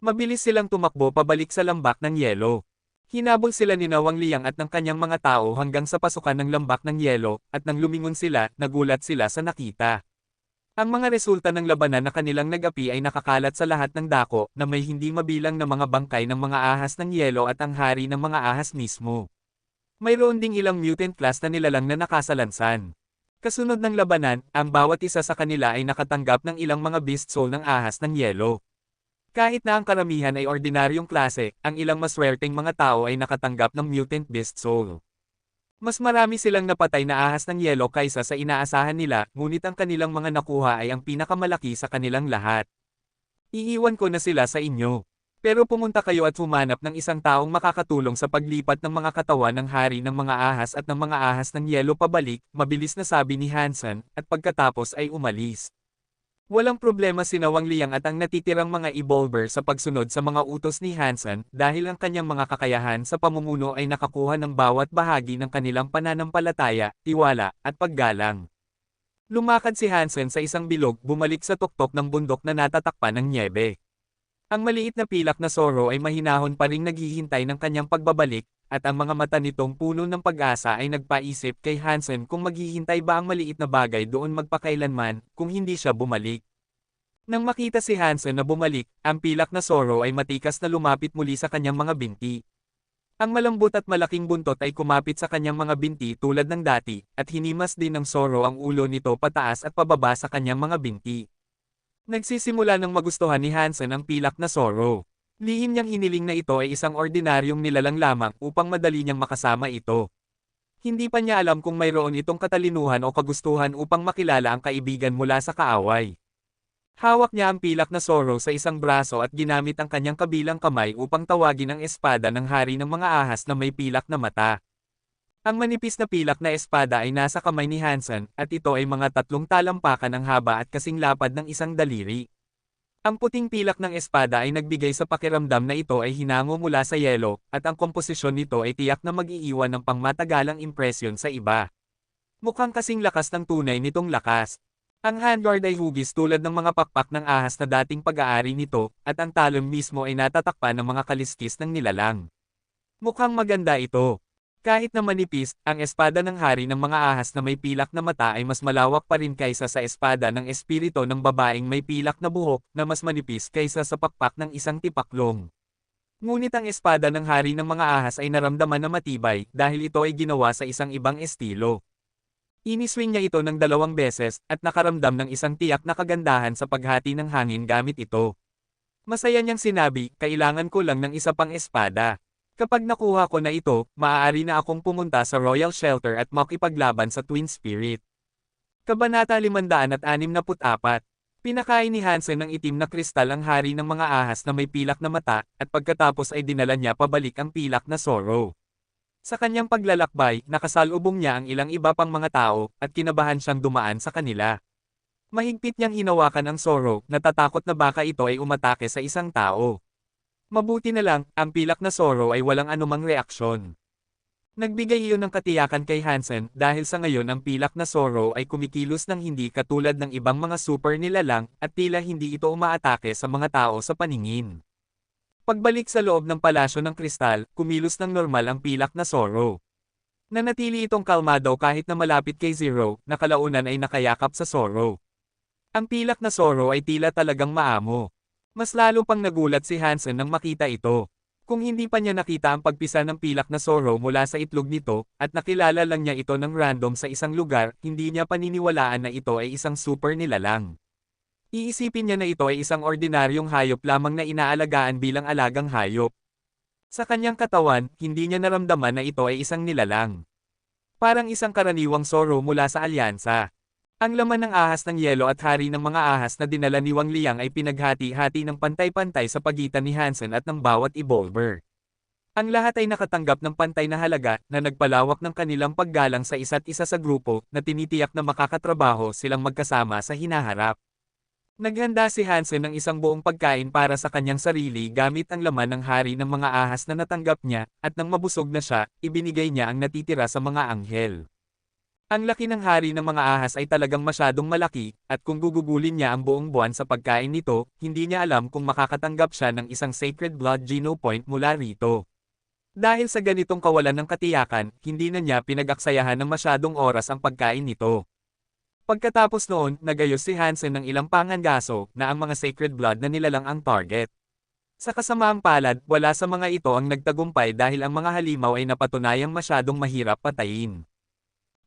Mabilis silang tumakbo pabalik sa lambak ng yelo. Hinabol sila ni Wang Liang at ng kanyang mga tao hanggang sa pasukan ng lambak ng yelo, at nang lumingon sila, nagulat sila sa nakita. Ang mga resulta ng labanan na kanilang nag-api ay nakakalat sa lahat ng dako na may hindi mabilang na mga bangkay ng mga ahas ng yelo at ang hari ng mga ahas mismo. Mayroon ding ilang mutant class na nilalang na nakasalansan. Kasunod ng labanan, ang bawat isa sa kanila ay nakatanggap ng ilang mga beast soul ng ahas ng yelo. Kahit na ang karamihan ay ordinaryong klase, ang ilang maswerteng mga tao ay nakatanggap ng mutant beast soul. Mas marami silang napatay na ahas ng yelo kaysa sa inaasahan nila, ngunit ang kanilang mga nakuha ay ang pinakamalaki sa kanilang lahat. Iiwan ko na sila sa inyo. Pero pumunta kayo at humanap ng isang taong makakatulong sa paglipat ng mga katawan ng hari ng mga ahas at ng mga ahas ng yelo pabalik, mabilis na sabi ni Hansen, at pagkatapos ay umalis. Walang problema sina Wang Liang at ang natitirang mga evolver sa pagsunod sa mga utos ni Hansen dahil ang kanyang mga kakayahan sa pamumuno ay nakakuha ng bawat bahagi ng kanilang pananampalataya, tiwala, at paggalang. Lumakad si Hansen sa isang bilog, bumalik sa tuktok ng bundok na natatakpan ng nyebe. Ang maliit na pilak na Zoro ay mahinahon pa ring naghihintay ng kanyang pagbabalik, at ang mga mata nitong puno ng pag-asa ay nagpaisip kay Hansen kung maghihintay ba ang maliit na bagay doon magpakailanman, kung hindi siya bumalik. Nang makita si Hansen na bumalik, ang pilak na Zoro ay matikas na lumapit muli sa kanyang mga binti. Ang malambot at malaking buntot ay kumapit sa kanyang mga binti tulad ng dati, at hinimas din ng Zoro ang ulo nito pataas at pababa sa kanyang mga binti. Nagsisimula ng magustuhan ni Hansen ang pilak na Zoro. Lihim niyang hiniling na ito ay isang ordinaryong nilalang lamang upang madali niyang makasama ito. Hindi pa niya alam kung mayroon itong katalinuhan o kagustuhan upang makilala ang kaibigan mula sa kaaway. Hawak niya ang pilak na Zoro sa isang braso at ginamit ang kanyang kabilang kamay upang tawagin ang espada ng hari ng mga ahas na may pilak na mata. Ang manipis na pilak na espada ay nasa kamay ni Hansen, at ito ay mga 3 talampakan ang haba at kasing lapad ng isang daliri. Ang puting pilak ng espada ay nagbigay sa pakiramdam na ito ay hinango mula sa yelo, at ang komposisyon nito ay tiyak na mag-iiwan ng pangmatagalang impresyon sa iba. Mukhang kasing lakas ng tunay nitong lakas. Ang handguard ay hugis tulad ng mga pakpak ng ahas na dating pag-aari nito, at ang talon mismo ay natatakpan ng mga kaliskis ng nilalang. Mukhang maganda ito. Kahit na manipis, ang espada ng hari ng mga ahas na may pilak na mata ay mas malawak pa rin kaysa sa espada ng espirito ng babaeng may pilak na buhok na mas manipis kaysa sa pakpak ng isang tipaklong. Ngunit ang espada ng hari ng mga ahas ay naramdaman na matibay dahil ito ay ginawa sa isang ibang estilo. Iniswing niya ito ng 2 beses at nakaramdam ng isang tiyak na kagandahan sa paghati ng hangin gamit ito. Masaya niyang sinabi, kailangan ko lang ng isa pang espada. Kapag nakuha ko na ito, maaari na akong pumunta sa Royal Shelter at makipaglaban sa Twin Spirit. Kabanata 564. Pinakain ni Hansen ng itim na kristal ang hari ng mga ahas na may pilak na mata, at pagkatapos ay dinala niya pabalik ang pilak na Sorrow. Sa kanyang paglalakbay, nakasalubong niya ang ilang iba pang mga tao, at kinabahan siyang dumaan sa kanila. Mahigpit niyang hinawakan ang Sorrow, natatakot na baka ito ay umatake sa isang tao. Mabuti na lang, ang pilak na Sorrow ay walang anumang reaksyon. Nagbigay iyon ng katiyakan kay Hansen dahil sa ngayon ang pilak na Sorrow ay kumikilos ng hindi katulad ng ibang mga super nilalang at tila hindi ito umaatake sa mga tao sa paningin. Pagbalik sa loob ng palasyo ng kristal, kumilos ng normal ang pilak na Sorrow. Nanatili itong kalmado kahit na malapit kay Zero, na kalaunan ay nakayakap sa Sorrow. Ang pilak na Sorrow ay tila talagang maamo. Mas lalo pang nagulat si Hansen nang makita ito. Kung hindi pa niya nakita ang pagpisa ng pilak na Sorrow mula sa itlog nito, at nakilala lang niya ito ng random sa isang lugar, hindi niya paniniwalaan na ito ay isang super nilalang. Iisipin niya na ito ay isang ordinaryong hayop lamang na inaalagaan bilang alagang hayop. Sa kanyang katawan, hindi niya naramdaman na ito ay isang nilalang. Parang isang karaniwang Sorrow mula sa alyansa. Ang laman ng ahas ng yelo at hari ng mga ahas na dinala ni Wang Liang ay pinaghati-hati ng pantay-pantay sa pagitan ni Hansen at ng bawat evolver. Ang lahat ay nakatanggap ng pantay na halaga na nagpalawak ng kanilang paggalang sa isa't isa sa grupo na tinitiyak na makakatrabaho silang magkasama sa hinaharap. Naghanda si Hansen ng isang buong pagkain para sa kanyang sarili gamit ang laman ng hari ng mga ahas na natanggap niya, at nang mabusog na siya, ibinigay niya ang natitira sa mga anghel. Ang laki ng hari ng mga ahas ay talagang masyadong malaki, at kung gugugulin niya ang buong buwan sa pagkain nito, hindi niya alam kung makakatanggap siya ng isang Sacred Blood Geno Point mula rito. Dahil sa ganitong kawalan ng katiyakan, hindi na niya pinag-aksayahan ng masyadong oras ang pagkain nito. Pagkatapos noon, nagayos si Hansen ng ilang pangangaso na ang mga Sacred Blood na nilalang ang target. Sa kasamaang palad, wala sa mga ito ang nagtagumpay dahil ang mga halimaw ay napatunayang masyadong mahirap patayin.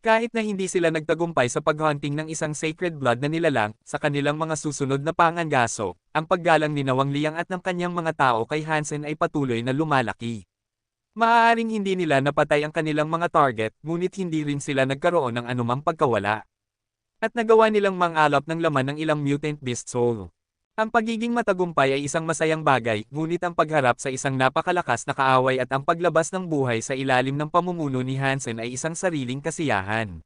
Kahit na hindi sila nagtagumpay sa paghunting ng isang Sacred Blood na nilalang, sa kanilang mga susunod na pangangaso, ang paggalang ni Wang Liang at ng kanyang mga tao kay Hansen ay patuloy na lumalaki. Maaaring hindi nila napatay ang kanilang mga target, ngunit hindi rin sila nagkaroon ng anumang pagkawala. At nagawa nilang mangalap ng laman ng ilang mutant beast soul. Ang pagiging matagumpay ay isang masayang bagay, ngunit ang pagharap sa isang napakalakas na kaaway at ang paglabas ng buhay sa ilalim ng pamumuno ni Hansen ay isang sariling kasiyahan.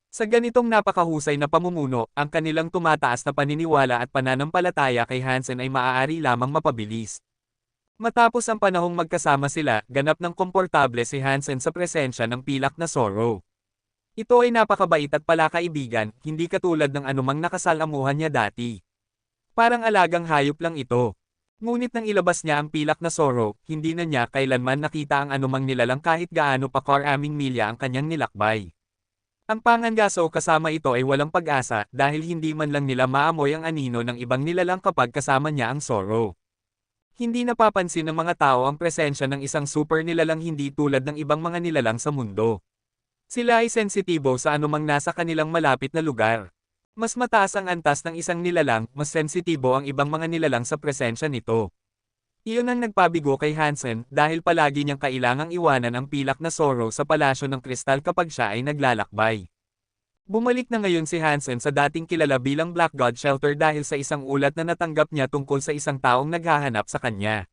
Sa ganitong napakahusay na pamumuno, ang kanilang tumataas na paniniwala at pananampalataya kay Hansen ay maaari lamang mapabilis. Matapos ang panahong magkasama sila, ganap ng komportable si Hansen sa presensya ng pilak na Sorrow. Ito ay napakabait at palakaibigan, hindi katulad ng anumang nakasalamuhan niya dati. Parang alagang hayop lang ito. Ngunit nang ilabas niya ang pilak na Sorrow, hindi na niya kailanman nakita ang anumang nilalang kahit gaano pa karaming milya ang kanyang nilakbay. Ang pangangaso kasama ito ay walang pag-asa dahil hindi man lang nila maamoy ang anino ng ibang nilalang kapag kasama niya ang Sorrow. Hindi napapansin ng mga tao ang presensya ng isang super nilalang hindi tulad ng ibang mga nilalang sa mundo. Sila ay sensitibo sa anumang nasa kanilang malapit na lugar. Mas mataas ang antas ng isang nilalang, mas sensitibo ang ibang mga nilalang sa presensya nito. Iyon ang nagpabigo kay Hansen dahil palagi niyang kailangang iwanan ang pilak na Sorrow sa palasyo ng kristal kapag siya ay naglalakbay. Bumalik na ngayon si Hansen sa dating kilala bilang Black God Shelter dahil sa isang ulat na natanggap niya tungkol sa isang taong naghahanap sa kanya.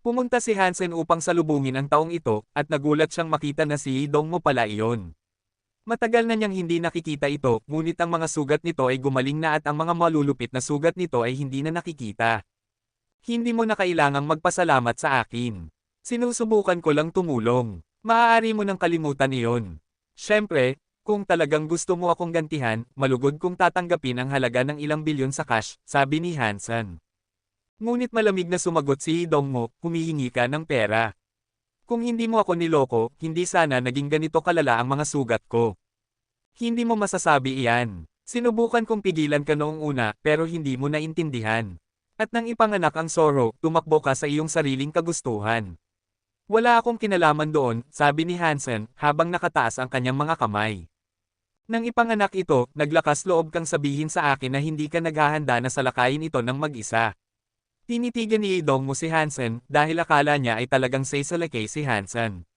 Pumunta si Hansen upang salubungin ang taong ito, at nagulat siyang makita na si Dong Mo pala iyon. Matagal na niyang hindi nakikita ito, ngunit ang mga sugat nito ay gumaling na at ang mga malulupit na sugat nito ay hindi na nakikita. Hindi mo na kailangang magpasalamat sa akin. Sinusubukan ko lang tumulong. Maaari mo nang kalimutan iyon. Siyempre, kung talagang gusto mo akong gantihan, malugod kong tatanggapin ang halaga ng ilang bilyon sa cash, sabi ni Hansen. Ngunit malamig na sumagot si Dong Mo, humihingi ka ng pera. Kung hindi mo ako niloko, hindi sana naging ganito kalala ang mga sugat ko. Hindi mo masasabi iyan. Sinubukan kong pigilan ka noong una, pero hindi mo naintindihan. At nang ipanganak ang Sorrow, tumakbo ka sa iyong sariling kagustuhan. Wala akong kinalaman doon, sabi ni Hansen, habang nakataas ang kanyang mga kamay. Nang ipanganak ito, naglakas loob kang sabihin sa akin na hindi ka naghahanda na salakayin ito ng mag-isa. Tinitigan ni Dongmo si Hansen dahil akala niya ay talagang Seisalake si Hansen.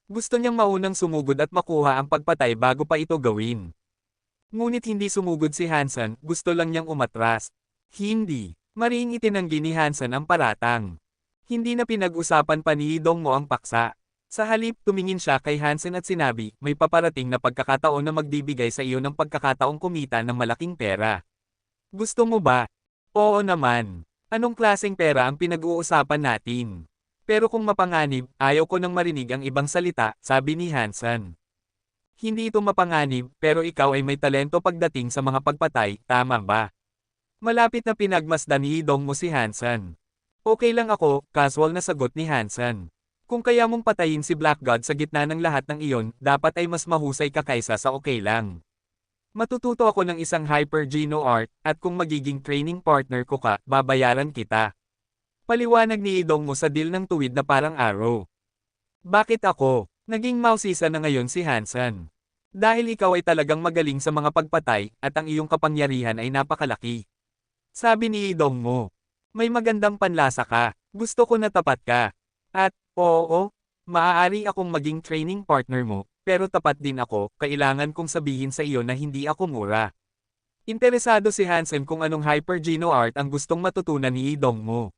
Gusto niyang maunang sumugod at makuha ang pagpatay bago pa ito gawin. Ngunit hindi sumugod si Hansen, gusto lang niyang umatras. Hindi. Mariing itinanggi ni Hansen ang paratang. Hindi na pinag-usapan pa ni Dongmo ang paksa. Sa halip, tumingin siya kay Hansen at sinabi, may paparating na pagkakataon na magbibigay sa iyo ng pagkakataong kumita ng malaking pera. Gusto mo ba? Oo naman. Anong klaseng pera ang pinag-uusapan natin? Pero kung mapanganib, ayaw ko nang marinig ang ibang salita, sabi ni Hansen. Hindi ito mapanganib, pero ikaw ay may talento pagdating sa mga pagpatay, tama ba? Malapit na pinagmasdan ni Dongmo si Hansen. Okay lang ako, casual na sagot ni Hansen. Kung kaya mong patayin si Black God sa gitna ng lahat ng iyon, dapat ay mas mahusay ka kaysa sa okay lang. Matututo ako ng isang Hyper Geno Art, at kung magiging training partner ko ka, babayaran kita. Paliwanag ni Dongmo sa deal ng tuwid na parang arrow. Bakit ako? Naging mausisa na ngayon si Hansen. Dahil ikaw ay talagang magaling sa mga pagpatay, at ang iyong kapangyarihan ay napakalaki. Sabi ni Dongmo. May magandang panlasa ka, gusto ko na tapat ka. At, oo, maaari akong maging training partner mo. Pero tapat din ako, kailangan kong sabihin sa iyo na hindi ako mura. Interesado si Hansen kung anong Hyper Geno Art ang gustong matutunan ni Dongmo.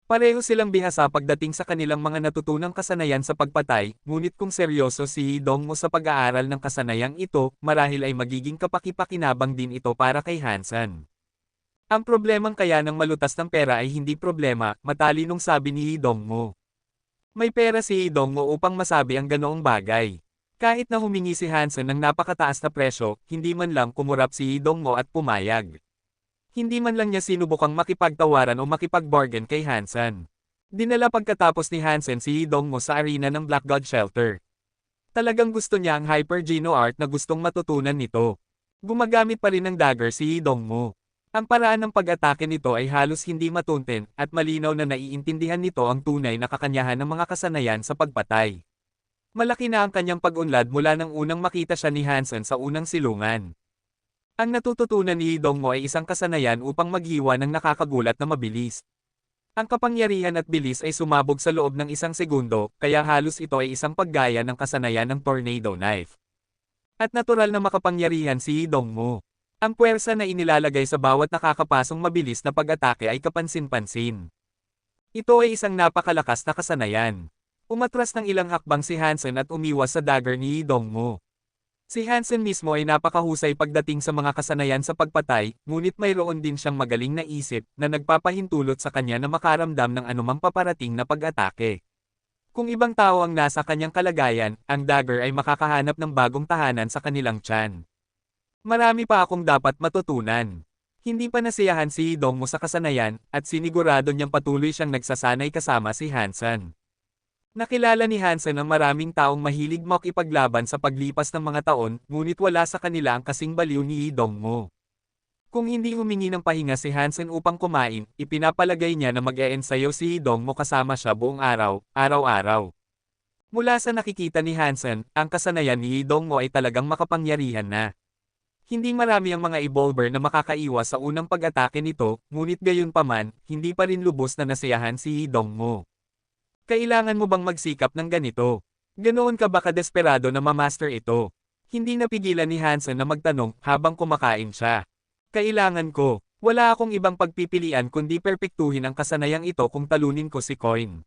Pareho silang bihasa pagdating sa kanilang mga natutunang kasanayan sa pagpatay, ngunit kung seryoso si Dongmo sa pag-aaral ng kasanayang ito, marahil ay magiging kapaki-pakinabang din ito para kay Hansen. Ang problemang kaya ng malutas ng pera ay hindi problema, matalinong sabi ni Dongmo. May pera si Dongmo upang masabi ang ganoong bagay. Kahit na humingi si Hansen ng napakataas na presyo, hindi man lang kumurap si Dongmo at pumayag. Hindi man lang niya sinubukang makipagtawaran o makipag-bargain kay Hansen. Dinala pagkatapos ni Hansen si Dongmo sa arena ng Black God Shelter. Talagang gusto niya ang Hyper Geno Art na gustong matutunan nito. Gumagamit pa rin ng dagger si Dongmo. Ang paraan ng pag-atake nito ay halos hindi matunten, at malinaw na naiintindihan nito ang tunay na kakanyahan ng mga kasanayan sa pagpatay. Malaki na ang kanyang pag-unlad mula nang unang makita siya ni Hansen sa unang silungan. Ang natututunan ni Dongmo ay isang kasanayan upang maghiwa ng nakakagulat na mabilis. Ang kapangyarihan at bilis ay sumabog sa loob ng isang segundo, kaya halos ito ay isang paggaya ng kasanayan ng tornado knife. At natural na makapangyarihan si Dongmo. Ang puwersa na inilalagay sa bawat nakakapasong mabilis na pag-atake ay kapansin-pansin. Ito ay isang napakalakas na kasanayan. Umatras ng ilang hakbang si Hansen at umiwas sa dagger ni Dongmo. Si Hansen mismo ay napakahusay pagdating sa mga kasanayan sa pagpatay, ngunit mayroon din siyang magaling na isip na nagpapahintulot sa kanya na makaramdam ng anumang paparating na pag-atake. Kung ibang tao ang nasa kanyang kalagayan, ang dagger ay makakahanap ng bagong tahanan sa kanilang tiyan. Marami pa akong dapat matutunan. Hindi pa nasiyahan si Dongmo sa kasanayan, at sinigurado niyang patuloy siyang nagsasanay kasama si Hansen. Nakilala ni Hansen ang maraming taong mahilig makipaglaban sa paglipas ng mga taon, ngunit wala sa kanila ang kasing baliw ni Dongmo. Kung hindi humingi ng pahinga si Hansen upang kumain, ipinapalagay niya na mag-e-ensayo si Dongmo kasama siya buong araw, araw-araw. Mula sa nakikita ni Hansen, ang kasanayan ni Dongmo ay talagang makapangyarihan na. Hindi marami ang mga evolver na makakaiwas sa unang pag-atake nito, ngunit gayunpaman, hindi pa rin lubos na nasiyahan si Dongmo. Kailangan mo bang magsikap ng ganito? Ganoon ka ba kadesperado na mamaster ito? Hindi napigilan ni Hansen na magtanong habang kumakain siya. Kailangan ko. Wala akong ibang pagpipilian kundi perpektuhin ang kasanayang ito kung talunin ko si Coin.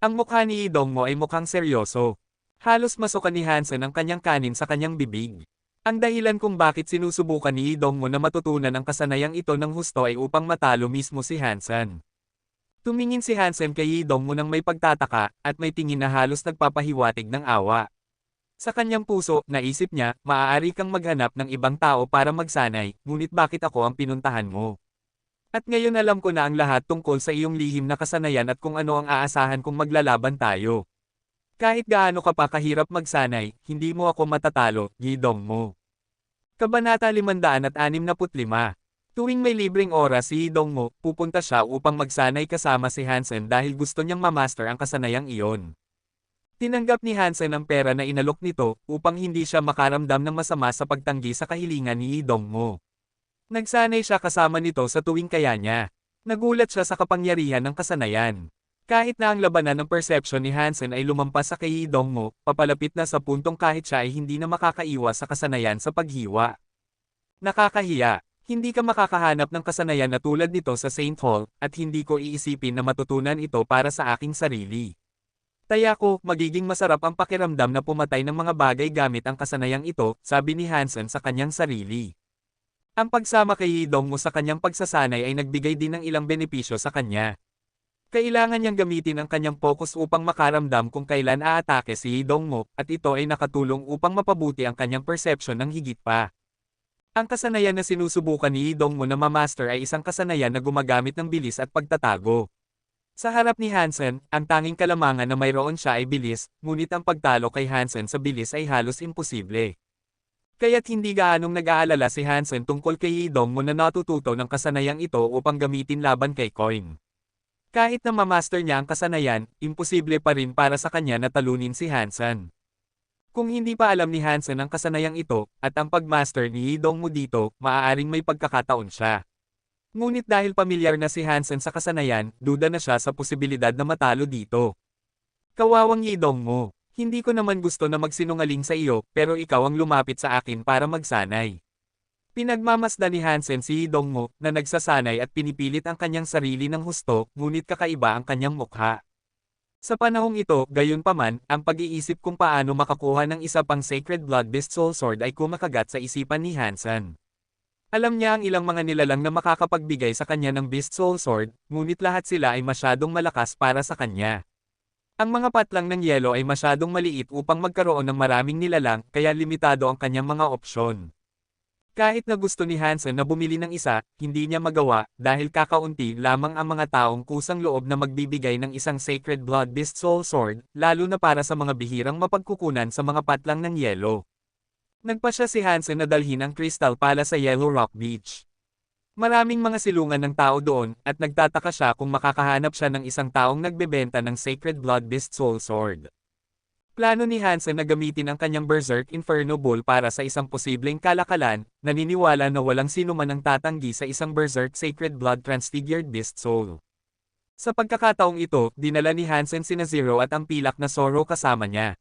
Ang mukha ni Dongmo ay mukhang seryoso. Halos masukan ni Hansen ang kanyang kanin sa kanyang bibig. Ang dahilan kung bakit sinusubukan ni Dongmo na matutunan ang kasanayang ito ng husto ay upang matalo mismo si Hansen. Tumingin si Hansen kay Dongmo nang may pagtataka, at may tingin na halos nagpapahiwatig ng awa. Sa kanyang puso, naisip niya, maaari kang maghanap ng ibang tao para magsanay, ngunit bakit ako ang pinuntahan mo? At ngayon alam ko na ang lahat tungkol sa iyong lihim na kasanayan at kung ano ang aasahan kung maglalaban tayo. Kahit gaano ka pa kahirap magsanay, hindi mo ako matatalo, Dongmo. Kabanata 565. Tuwing may libreng oras si Dongmo, pupunta siya upang magsanay kasama si Hansen dahil gusto niyang mamaster ang kasanayang iyon. Tinanggap ni Hansen ang pera na inalok nito upang hindi siya makaramdam ng masama sa pagtanggi sa kahilingan ni Dongmo. Nagsanay siya kasama nito sa tuwing kaya niya. Nagulat siya sa kapangyarihan ng kasanayan. Kahit na ang labanan ng perception ni Hansen ay lumampas sa kay Dongmo, papalapit na sa puntong kahit siya ay hindi na makakaiwas sa kasanayan sa paghiwa. Nakakahiya. Hindi ka makakahanap ng kasanayan na tulad nito sa Saint Hall, at hindi ko iisipin na matutunan ito para sa aking sarili. Taya ko, magiging masarap ang pakiramdam na pumatay ng mga bagay gamit ang kasanayang ito, sabi ni Hansen sa kanyang sarili. Ang pagsama kay Dongmo sa kanyang pagsasanay ay nagbigay din ng ilang benepisyo sa kanya. Kailangan niyang gamitin ang kanyang focus upang makaramdam kung kailan aatake si Dongmo, at ito ay nakatulong upang mapabuti ang kanyang perception ng higit pa. Ang kasanayan na sinusubukan ni Dongmo na ma-master ay isang kasanayan na gumagamit ng bilis at pagtatago. Sa harap ni Hansen, ang tanging kalamangan na mayroon siya ay bilis, ngunit ang pagtalo kay Hansen sa bilis ay halos imposible. Kaya't hindi gaanong nag-aalala si Hansen tungkol kay Dongmo na natututo ng kasanayang ito upang gamitin laban kay Coin. Kahit na ma-master niya ang kasanayan, imposible pa rin para sa kanya na talunin si Hansen. Kung hindi pa alam ni Hansen ang kasanayang ito, at ang pag-master ni Dongmo dito, maaaring may pagkakataon siya. Ngunit dahil pamilyar na si Hansen sa kasanayan, duda na siya sa posibilidad na matalo dito. Kawawang Dongmo, hindi ko naman gusto na magsinungaling sa iyo, pero ikaw ang lumapit sa akin para magsanay. Pinagmamasdan ni Hansen si Dongmo na nagsasanay at pinipilit ang kanyang sarili ng husto, ngunit kakaiba ang kanyang mukha. Sa panahong ito, gayunpaman, ang pag-iisip kung paano makakuha ng isa pang Sacred Blood Beast Soul Sword ay kumakagat sa isipan ni Hansen. Alam niya ang ilang mga nilalang na makakapagbigay sa kanya ng Beast Soul Sword, ngunit lahat sila ay masyadong malakas para sa kanya. Ang mga patlang ng yelo ay masyadong maliit upang magkaroon ng maraming nilalang, kaya limitado ang kanyang mga opsyon. Kahit na gusto ni Hansen na bumili ng isa, hindi niya magawa, dahil kakaunti lamang ang mga taong kusang loob na magbibigay ng isang Sacred Blood Beast Soul Sword, lalo na para sa mga bihirang mapagkukunan sa mga patlang ng yelo. Nagpasya si Hansen na dalhin ang Crystal Palace sa Yellow Rock Beach. Maraming mga silungan ng tao doon, at nagtataka siya kung makakahanap siya ng isang taong nagbebenta ng Sacred Blood Beast Soul Sword. Plano ni Hansen na gamitin ang kanyang Berserk Inferno Bull para sa isang posibleng kalakalan, naniniwala na walang sino man ang tatanggi sa isang Berserk Sacred Blood Transfigured Beast Soul. Sa pagkakataong ito, dinala ni Hansen sina Zero at ang pilak na Zoro kasama niya.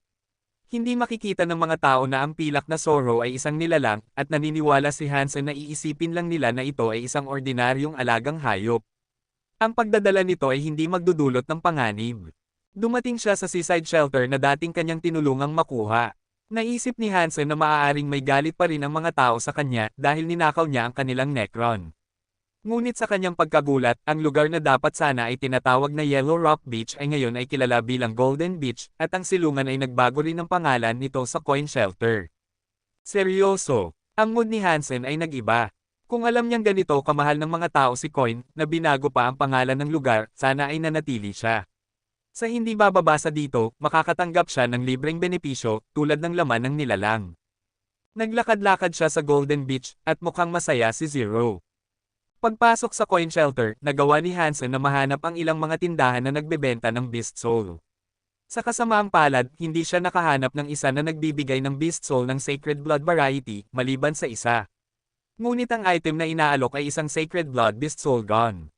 Hindi makikita ng mga tao na ang pilak na Zoro ay isang nilalang, at naniniwala si Hansen na iisipin lang nila na ito ay isang ordinaryong alagang hayop. Ang pagdadala nito ay hindi magdudulot ng panganib. Dumating siya sa seaside shelter na dating kanyang tinulungang makuha. Naisip ni Hansen na maaaring may galit pa rin ang mga tao sa kanya dahil ninakaw niya ang kanilang Necron. Ngunit sa kanyang pagkagulat, ang lugar na dapat sana ay tinatawag na Yellow Rock Beach ay ngayon ay kilala bilang Golden Beach, at ang silungan ay nagbago rin ng pangalan nito sa Coin Shelter. Seryoso, ang mood ni Hansen ay nag-iba. Kung alam niyang ganito kamahal ng mga tao si Coin, na binago pa ang pangalan ng lugar, sana ay nanatili siya. Sa hindi bababasa dito, makakatanggap siya ng libreng benepisyo, tulad ng laman ng nilalang. Naglakad-lakad siya sa Golden Beach, at mukhang masaya si Zero. Pagpasok sa Coin Shelter, nagawa ni Hansen na mahanap ang ilang mga tindahan na nagbebenta ng Beast Soul. Sa kasamaang palad, hindi siya nakahanap ng isa na nagbibigay ng Beast Soul ng Sacred Blood variety, maliban sa isa. Ngunit ang item na inaalok ay isang Sacred Blood Beast Soul Gun.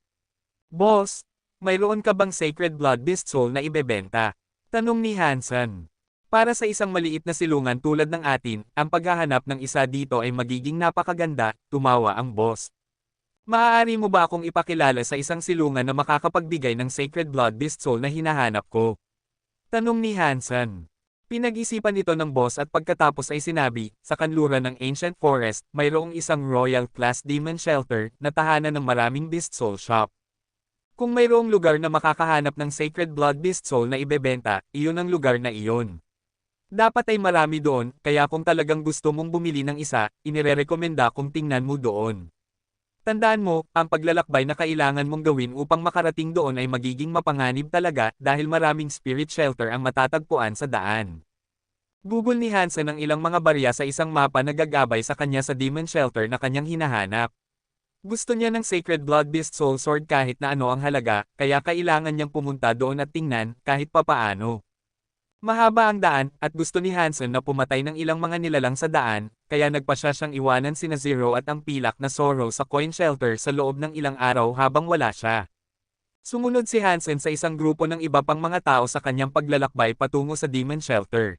Boss, mayroon ka bang Sacred Blood Beast Soul na ibebenta? Tanong ni Hansen. Para sa isang maliit na silungan tulad ng atin, ang paghahanap ng isa dito ay magiging napakaganda, tumawa ang boss. Maaari mo ba akong ipakilala sa isang silungan na makakapagbigay ng Sacred Blood Beast Soul na hinahanap ko? Tanong ni Hansen. Pinag-isipan ito ng boss at pagkatapos ay sinabi, sa kanluran ng Ancient Forest, mayroong isang Royal Class Demon Shelter na tahanan ng maraming Beast Soul Shop. Kung mayroong lugar na makakahanap ng Sacred Blood Beast Soul na ibebenta, iyon ang lugar na iyon. Dapat ay marami doon, kaya kung talagang gusto mong bumili ng isa, inirerekomenda kong tingnan mo doon. Tandaan mo, ang paglalakbay na kailangan mong gawin upang makarating doon ay magiging mapanganib talaga dahil maraming spirit shelter ang matatagpuan sa daan. Google ni Hansen ang ilang mga barya sa isang mapa na gagabay sa kanya sa Demon Shelter na kanyang hinahanap. Gusto niya ng Sacred Blood Beast Soul Sword kahit na ano ang halaga, kaya kailangan niyang pumunta doon at tingnan, kahit papaano. Mahaba ang daan, at gusto ni Hansen na pumatay ng ilang mga nilalang sa daan, kaya nagpasya siyang iwanan sina Zero at ang pilak na Zoro sa coin shelter sa loob ng ilang araw habang wala siya. Sumunod si Hansen sa isang grupo ng iba pang mga tao sa kanyang paglalakbay patungo sa Demon Shelter.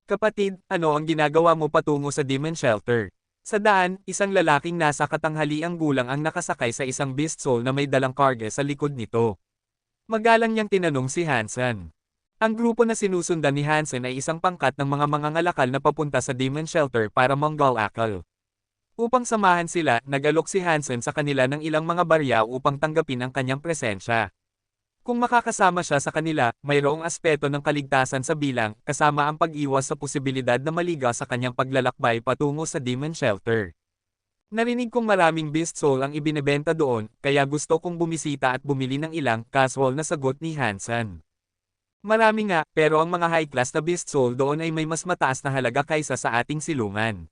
Kapatid, ano ang ginagawa mo patungo sa Demon Shelter? Sa daan, isang lalaking nasa katanghaliang gulang ang nakasakay sa isang beast soul na may dalang karga sa likod nito. Magalang niyang tinanong si Hansen. Ang grupo na sinusundan ni Hansen ay isang pangkat ng mga mangangalakal na papunta sa Demon Shelter para manggawakal. Upang samahan sila, nag-alok si Hansen sa kanila ng ilang mga barya upang tanggapin ang kanyang presensya. Kung makakasama siya sa kanila, mayroong aspeto ng kaligtasan sa bilang, kasama ang pag-iwas sa posibilidad na maligaw sa kanyang paglalakbay patungo sa Demon Shelter. Narinig kong maraming beast soul ang ibinebenta doon, kaya gusto kong bumisita at bumili ng ilang, casual na sagot ni Hansen. Marami nga, pero ang mga high-class na beast soul doon ay may mas mataas na halaga kaysa sa ating silungan.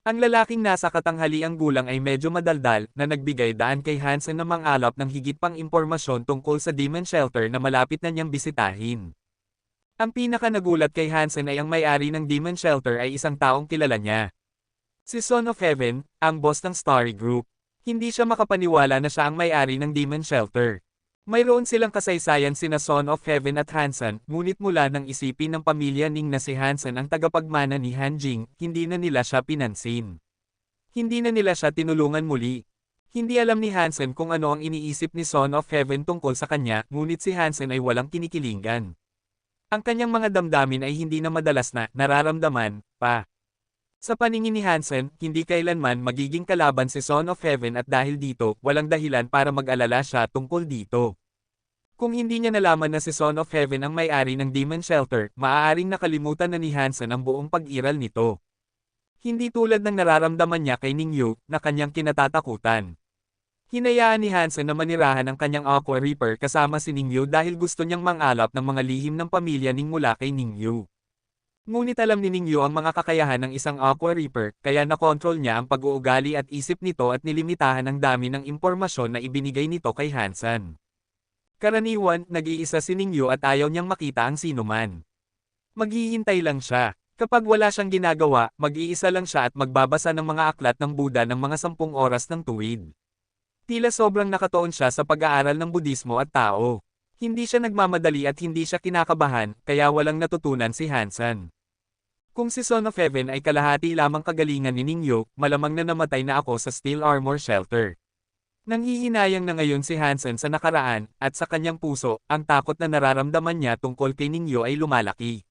Ang lalaking nasa katanghaliang gulang ay medyo madaldal na nagbigay daan kay Hansen na mangalap ng higit pang impormasyon tungkol sa Demon Shelter na malapit na niyang bisitahin. Ang pinaka nagulat kay Hansen ay ang may-ari ng Demon Shelter ay isang taong kilala niya. Si Son of Heaven, ang boss ng Starry Group. Hindi siya makapaniwala na siya ang may-ari ng Demon Shelter. Mayroon silang kasaysayan sina Son of Heaven at Hansen, ngunit mula nang isipin ng pamilya Ning na si Hansen ang tagapagmana ni Hanjing, hindi na nila siya pinansin. Hindi na nila siya tinulungan muli. Hindi alam ni Hansen kung ano ang iniisip ni Son of Heaven tungkol sa kanya, ngunit si Hansen ay walang kinikilingan. Ang kanyang mga damdamin ay hindi na madalas na nararamdaman pa. Sa paningin ni Hansen, hindi kailanman magiging kalaban si Son of Heaven at dahil dito, walang dahilan para mag-alala siya tungkol dito. Kung hindi niya nalaman na si Son of Heaven ang may-ari ng Demon Shelter, maaaring nakalimutan na ni Hansen ang buong pag-iral nito. Hindi tulad ng nararamdaman niya kay Ningyu, na kanyang kinatatakutan. Hinayaan ni Hansen na manirahan ang kanyang Aqua Reaper kasama si Ningyu dahil gusto niyang mangalap ng mga lihim ng pamilya Ning mula kay Ningyu. Ngunit alam ni Ningyu ang mga kakayahan ng isang Aqua Reaper, kaya nakontrol niya ang pag-uugali at isip nito at nilimitahan ang dami ng impormasyon na ibinigay nito kay Hansen. Karaniwan, nag-iisa si Ningyu at ayaw niyang makita ang sinuman. Maghihintay lang siya. Kapag wala siyang ginagawa, mag-iisa lang siya at magbabasa ng mga aklat ng Buddha ng mga 10 oras ng tuwid. Tila sobrang nakatuon siya sa pag-aaral ng Budismo at tao. Hindi siya nagmamadali at hindi siya kinakabahan, kaya walang natutunan si Hansen. Kung si Son of Heaven ay kalahati lamang kagalingan ni Ningyu, malamang na namatay na ako sa Steel Armor Shelter. Nanghihinayang na ngayon si Hansen sa nakaraan, at sa kanyang puso, ang takot na nararamdaman niya tungkol kay Ningyu ay lumalaki.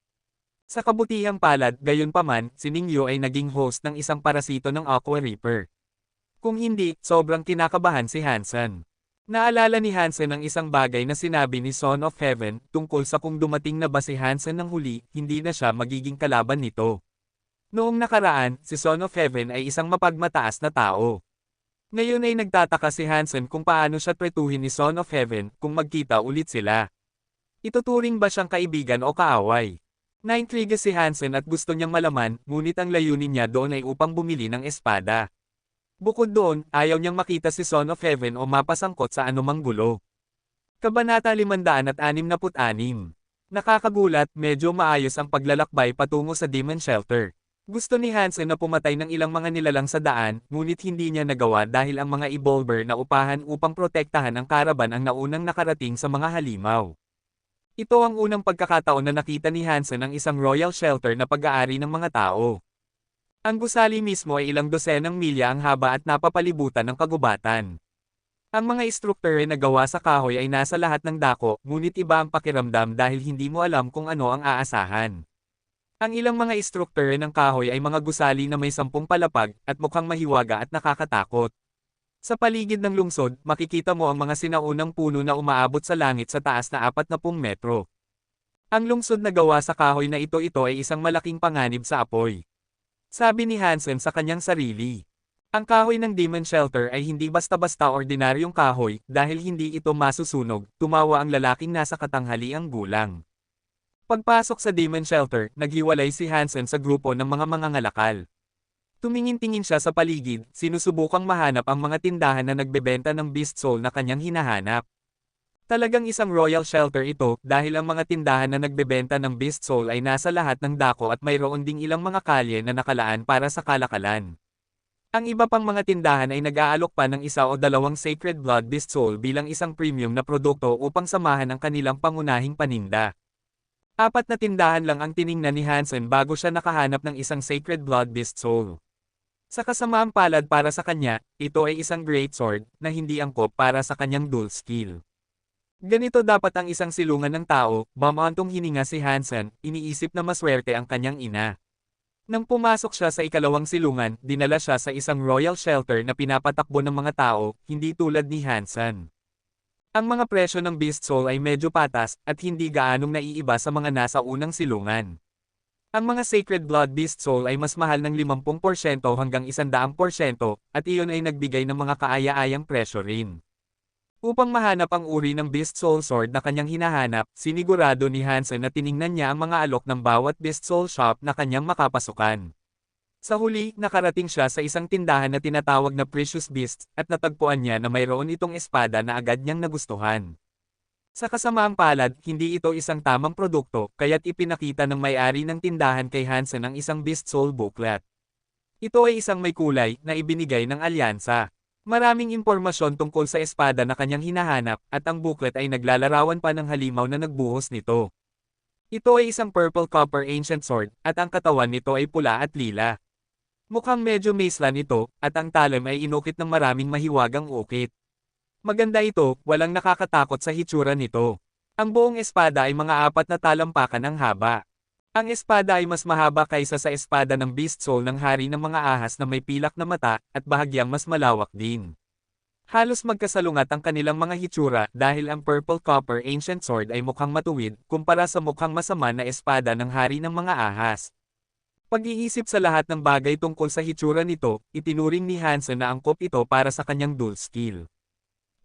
Sa kabutihang palad, gayunpaman, si Ningyu ay naging host ng isang parasito ng Aqua Reaper. Kung hindi, sobrang kinakabahan si Hansen. Naalala ni Hansen ang isang bagay na sinabi ni Son of Heaven tungkol sa kung dumating na ba si Hansen ng huli, hindi na siya magiging kalaban nito. Noong nakaraan, si Son of Heaven ay isang mapagmataas na tao. Ngayon ay nagtataka si Hansen kung paano siya tretuhin ni Son of Heaven kung magkita ulit sila. Ituturing ba siyang kaibigan o kaaway? Naintriga si Hansen at gusto niyang malaman, ngunit ang layunin niya doon ay upang bumili ng espada. Bukod doon, ayaw niyang makita si Son of Heaven o mapasangkot sa anumang gulo. Kabanata 566. Nakakagulat, medyo maayos ang paglalakbay patungo sa Demon Shelter. Gusto ni Hansen na pumatay ng ilang mga nilalang sa daan, ngunit hindi niya nagawa dahil ang mga evolver na upahan upang protektahan ang karaban ang naunang nakarating sa mga halimaw. Ito ang unang pagkakataon na nakita ni Hansen ang isang royal shelter na pag-aari ng mga tao. Ang gusali mismo ay ilang dosenang milya ang haba at napapalibutan ng kagubatan. Ang mga istrukture na gawa sa kahoy ay nasa lahat ng dako, ngunit iba ang pakiramdam dahil hindi mo alam kung ano ang aasahan. Ang ilang mga istrukture ng kahoy ay mga gusali na may 10 palapag, at mukhang mahiwaga at nakakatakot. Sa paligid ng lungsod, makikita mo ang mga sinaunang puno na umaabot sa langit sa taas na 40 metro. Ang lungsod na gawa sa kahoy na ito ay isang malaking panganib sa apoy. Sabi ni Hansen sa kanyang sarili. Ang kahoy ng Demon Shelter ay hindi basta-basta ordinaryong kahoy, dahil hindi ito masusunog, tumawa ang lalaking nasa katanghaliang gulang. Pagpasok sa Demon Shelter, naghiwalay si Hansen sa grupo ng mga mangangalakal. Tumingin-tingin siya sa paligid, sinusubukang mahanap ang mga tindahan na nagbebenta ng beast soul na kanyang hinahanap. Talagang isang royal shelter ito dahil ang mga tindahan na nagbebenta ng Beast Soul ay nasa lahat ng dako at mayroon ding ilang mga kalye na nakalaan para sa kalakalan. Ang iba pang mga tindahan ay nag-aalok pa ng isa o dalawang Sacred Blood Beast Soul bilang isang premium na produkto upang samahan ang kanilang pangunahing paninda. Apat na tindahan lang ang tiningnan ni Hansen bago siya nakahanap ng isang Sacred Blood Beast Soul. Sa kasamaang palad para sa kanya, ito ay isang Great Sword na hindi angkop para sa kanyang dual skill. Ganito dapat ang isang silungan ng tao, bumantong hininga si Hansen, iniisip na maswerte ang kanyang ina. Nang pumasok siya sa ikalawang silungan, dinala siya sa isang royal shelter na pinapatakbo ng mga tao, hindi tulad ni Hansen. Ang mga presyo ng Beast Soul ay medyo patas, at hindi gaanong naiiba sa mga nasa unang silungan. Ang mga Sacred Blood Beast Soul ay mas mahal ng 50% hanggang 100%, at iyon ay nagbigay ng mga kaaya-ayang presyo rin. Upang mahanap ang uri ng Beast Soul Sword na kanyang hinahanap, sinigurado ni Hansen na tiningnan niya ang mga alok ng bawat Beast Soul shop na kanyang makapasukan. Sa huli, nakarating siya sa isang tindahan na tinatawag na Precious Beasts, at natagpuan niya na mayroon itong espada na agad niyang nagustuhan. Sa kasamaang palad, hindi ito isang tamang produkto, kaya't ipinakita ng may-ari ng tindahan kay Hansen ang isang Beast Soul booklet. Ito ay isang may kulay na ibinigay ng alyansa. Maraming impormasyon tungkol sa espada na kanyang hinahanap, at ang booklet ay naglalarawan pa ng halimaw na nagbuhos nito. Ito ay isang purple copper ancient sword, at ang katawan nito ay pula at lila. Mukhang medyo maislan ito, at ang talim ay inukit ng maraming mahiwagang ukit. Maganda ito, walang nakakatakot sa hitsura nito. Ang buong espada ay mga 4 na talampakan ang haba. Ang espada ay mas mahaba kaysa sa espada ng Beast Soul ng hari ng mga ahas na may pilak na mata, at bahagyang mas malawak din. Halos magkasalungat ang kanilang mga hitsura dahil ang Purple Copper Ancient Sword ay mukhang matuwid kumpara sa mukhang masama na espada ng hari ng mga ahas. Pag-iisip sa lahat ng bagay tungkol sa hitsura nito, itinuring ni Hansen na angkop ito para sa kanyang dual skill.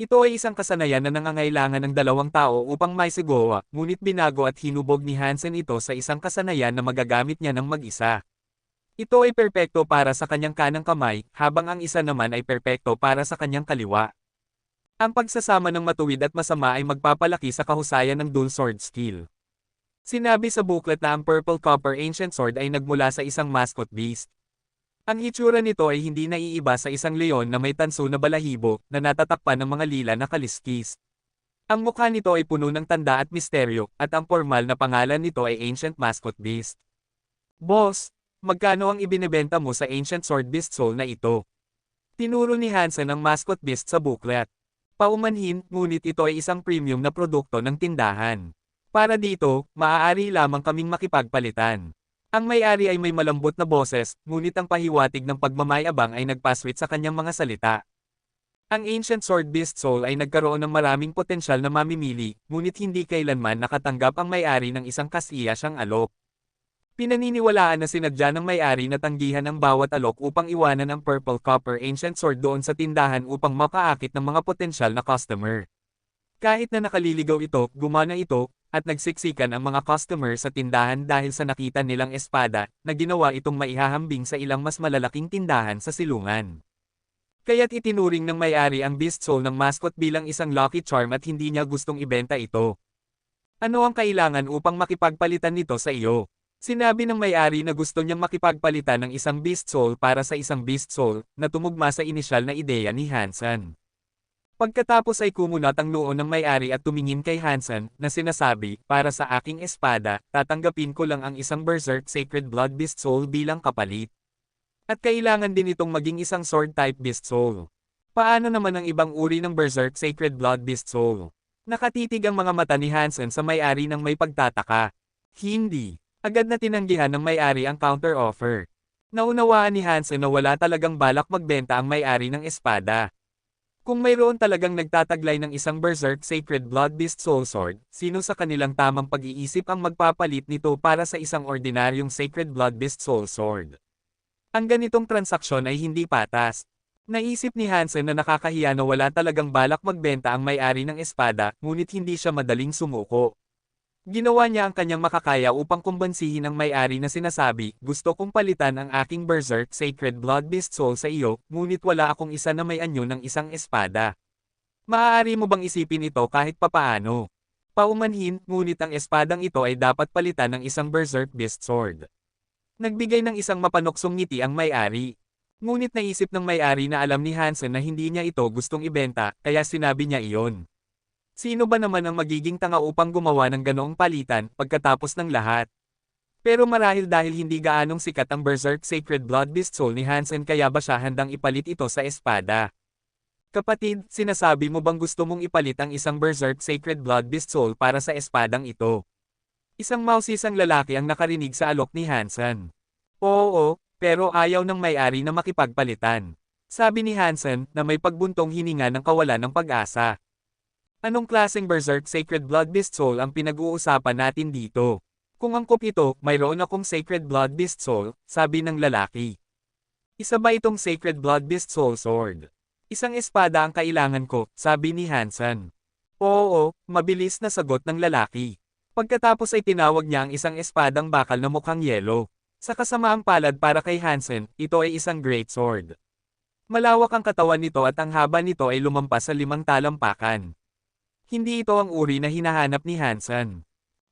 Ito ay isang kasanayan na nangangailangan ng 2 tao upang maisigawa, ngunit binago at hinubog ni Hansen ito sa isang kasanayan na magagamit niya ng mag-isa. Ito ay perpekto para sa kanyang kanang kamay, habang ang isa naman ay perpekto para sa kanyang kaliwa. Ang pagsasama ng matuwid at masama ay magpapalaki sa kahusayan ng dual sword skill. Sinabi sa booklet na ang Purple Copper Ancient Sword ay nagmula sa isang mascot beast. Ang hitsura nito ay hindi naiiba sa isang leon na may tanso na balahibo, na natatakpan ng mga lila na kaliskis. Ang mukha nito ay puno ng tanda at misteryo, at ang formal na pangalan nito ay Ancient Mascot Beast. Boss, magkano ang ibinebenta mo sa Ancient Sword Beast Soul na ito? Tinuro ni Hansen ang mascot beast sa booklet. Paumanhin, ngunit ito ay isang premium na produkto ng tindahan. Para dito, maaari lamang kaming makipagpalitan. Ang may-ari ay may malambot na boses, ngunit ang pahiwatig ng pagmamayabang ay nagpaswit sa kanyang mga salita. Ang Ancient Sword Beast Soul ay nagkaroon ng maraming potensyal na mamimili, ngunit hindi kailanman nakatanggap ang may-ari ng isang kasiya siyang alok. Pinaniniwalaan na sinadya ng may-ari na tanggihan ang bawat alok upang iwanan ang Purple Copper Ancient Sword doon sa tindahan upang makaakit ng mga potensyal na customer. Kahit na nakaliligaw ito, gumana ito, at nagsiksikan ang mga customer sa tindahan dahil sa nakita nilang espada, na ginawa itong maihahambing sa ilang mas malalaking tindahan sa silungan. Kaya't itinuring ng may-ari ang Beast Soul ng mascot bilang isang lucky charm at hindi niya gustong ibenta ito. Ano ang kailangan upang makipagpalitan nito sa iyo? Sinabi ng may-ari na gusto niyang makipagpalitan ng isang Beast Soul para sa isang Beast Soul, na tumugma sa inisyal na ideya ni Hansen. Pagkatapos ay kumunat ang noo ng may-ari at tumingin kay Hansen, na sinasabi, para sa aking espada, tatanggapin ko lang ang isang Berserk Sacred Blood Beast Soul bilang kapalit. At kailangan din itong maging isang Sword-type Beast Soul. Paano naman ang ibang uri ng Berserk Sacred Blood Beast Soul? Nakatitig ang mga mata ni Hansen sa may-ari ng may pagtataka. Hindi. Agad na tinanggihan ng may-ari ang counter-offer. Naunawaan ni Hansen na wala talagang balak magbenta ang may-ari ng espada. Kung mayroon talagang nagtataglay ng isang Berserk Sacred Blood Beast Soul Sword, sino sa kanilang tamang pag-iisip ang magpapalit nito para sa isang ordinaryong Sacred Blood Beast Soul Sword? Ang ganitong transaksyon ay hindi patas. Naisip ni Hansen na nakakahiya na wala talagang balak magbenta ang may-ari ng espada, ngunit hindi siya madaling sumuko. Ginawa niya ang kanyang makakaya upang kumbansihin ang may-ari na sinasabi, gusto kong palitan ang aking Berserk Sacred Blood Beast Soul sa iyo, ngunit wala akong isa na may anyo ng isang espada. Maaari mo bang isipin ito kahit papaano? Paumanhin, ngunit ang espadang ito ay dapat palitan ng isang Berserk Beast Sword. Nagbigay ng isang mapanuksong ngiti ang may-ari. Ngunit naisip ng may-ari na alam ni Hansen na hindi niya ito gustong ibenta, kaya sinabi niya iyon. Sino ba naman ang magiging tanga upang gumawa ng ganoong palitan pagkatapos ng lahat? Pero marahil dahil hindi gaanong sikat ang Berserk Sacred Blood Beast Soul ni Hansen kaya ba siya handang ipalit ito sa espada? Kapatid, sinasabi mo bang gusto mong ipalit ang isang Berserk Sacred Blood Beast Soul para sa espadang ito? Isang mausisang lalaki ang nakarinig sa alok ni Hansen. Oo, pero ayaw ng may-ari na makipagpalitan. Sabi ni Hansen na may pagbuntong hininga ng kawalan ng pag-asa. Anong klaseng Berserk Sacred Blood Beast Soul ang pinag-uusapan natin dito? Kung angkop ito, mayroon akong Sacred Blood Beast Soul, sabi ng lalaki. Isa ba itong Sacred Blood Beast Soul Sword? Isang espada ang kailangan ko, sabi ni Hansen. Oo, mabilis na sagot ng lalaki. Pagkatapos ay tinawag niya ang isang espadang bakal na mukhang yelo. Sa kasamaang palad para kay Hansen, ito ay isang great sword. Malawak ang katawan nito at ang haba nito ay lumampas sa 5 talampakan. Hindi ito ang uri na hinahanap ni Hansen.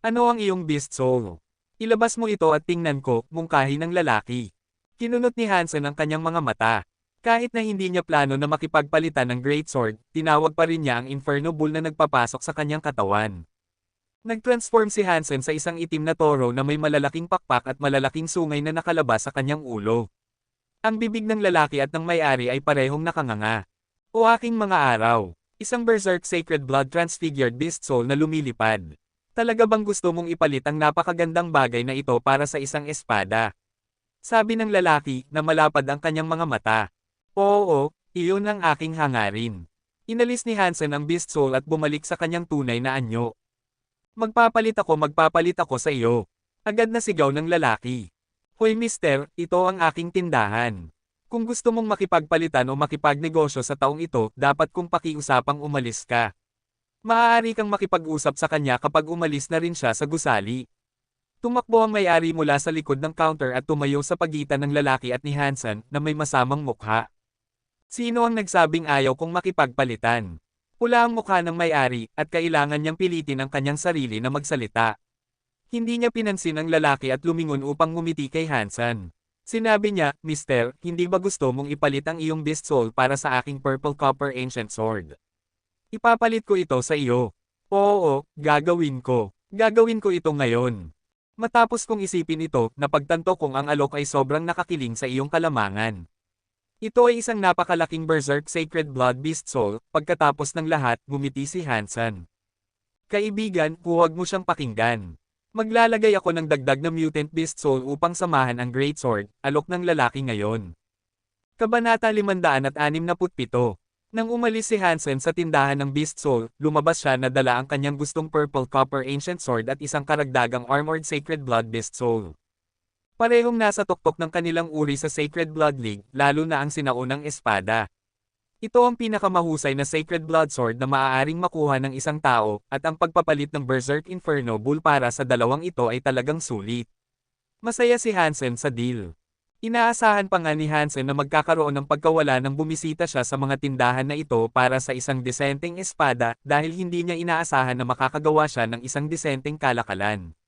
Ano ang iyong beast soul? Ilabas mo ito at tingnan ko, mungkahi ng lalaki. Kinunot ni Hansen ang kanyang mga mata. Kahit na hindi niya plano na makipagpalitan ng great sword, tinawag pa rin niya ang Inferno Bull na nagpapasok sa kanyang katawan. Nag-transform si Hansen sa isang itim na toro na may malalaking pakpak at malalaking sungay na nakalabas sa kanyang ulo. Ang bibig ng lalaki at ng may-ari ay parehong nakanganga. O aking mga araw, isang Berserk Sacred Blood Transfigured Beast Soul na lumilipad. Talaga bang gusto mong ipalit ang napakagandang bagay na ito para sa isang espada? Sabi ng lalaki na malapad ang kanyang mga mata. Oo, iyon ang aking hangarin. Inalis ni Hansen ang Beast Soul at bumalik sa kanyang tunay na anyo. Magpapalit ako sa iyo. Agad na sigaw ng lalaki. Hoy mister, ito ang aking tindahan. Kung gusto mong makipagpalitan o makipagnegosyo sa taong ito, dapat kong pakiusapang umalis ka. Maaari kang makipag-usap sa kanya kapag umalis na rin siya sa gusali. Tumakbo ang may-ari mula sa likod ng counter at tumayo sa pagitan ng lalaki at ni Hansen na may masamang mukha. Sino ang nagsabing ayaw kong makipagpalitan? Pula ang mukha ng may-ari at kailangan niyang pilitin ang kanyang sarili na magsalita. Hindi niya pinansin ang lalaki at lumingon upang ngumiti kay Hansen. Sinabi niya, Mister, hindi ba gusto mong ipalit ang iyong beast soul para sa aking Purple Copper Ancient Sword? Ipapalit ko ito sa iyo. Oo, gagawin ko. Gagawin ko ito ngayon. Matapos kong isipin ito, napagtanto kong ang alok ay sobrang nakakiling sa iyong kalamangan. Ito ay isang napakalaking Berserk Sacred Blood Beast Soul, pagkatapos ng lahat, ngumiti si Hansen. Kaibigan, huwag mo siyang pakinggan. Maglalagay ako ng dagdag na Mutant Beast Soul upang samahan ang Great Sword, alok ng lalaki ngayon. Kabanata 567. Nang umalis si Hansen sa tindahan ng Beast Soul, lumabas siya na dala ang kanyang gustong Purple Copper Ancient Sword at isang karagdagang Armored Sacred Blood Beast Soul. Parehong nasa tuktok ng kanilang uri sa Sacred Blood League, lalo na ang sinaunang espada. Ito ang pinakamahusay na Sacred Blood Sword na maaaring makuha ng isang tao, at ang pagpapalit ng Berserk Inferno Bull para sa dalawang ito ay talagang sulit. Masaya si Hansen sa deal. Inaasahan pa nga ni Hansen na magkakaroon ng pagkawala nang bumisita siya sa mga tindahan na ito para sa isang disenteng espada dahil hindi niya inaasahan na makakagawa siya ng isang disenteng kalakalan.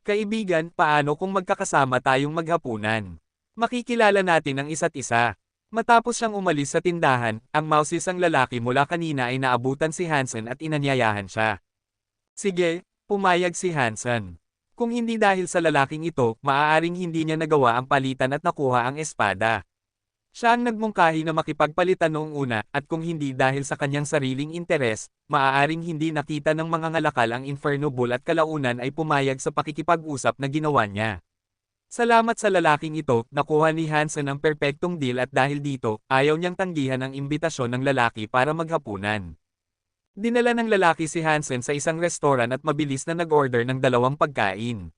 Kaibigan, paano kung magkakasama tayong maghapunan? Makikilala natin ang isa't isa. Matapos siyang umalis sa tindahan, ang mausisang lalaki mula kanina ay naabutan si Hansen at inanyayahan siya. Sige, pumayag si Hansen. Kung hindi dahil sa lalaking ito, maaaring hindi niya nagawa ang palitan at nakuha ang espada. Siya ang nagmungkahi na makipagpalitan noong una, at kung hindi dahil sa kanyang sariling interes, maaaring hindi nakita ng mga ngalakal ang Inferno Bull at kalaunan ay pumayag sa pakikipag-usap na ginawa niya. Salamat sa lalaking ito, nakuha ni Hansen ang perpektong deal at dahil dito, ayaw niyang tanggihan ang imbitasyon ng lalaki para maghapunan. Dinala ng lalaki si Hansen sa isang restoran at mabilis na nag-order ng 2 pagkain.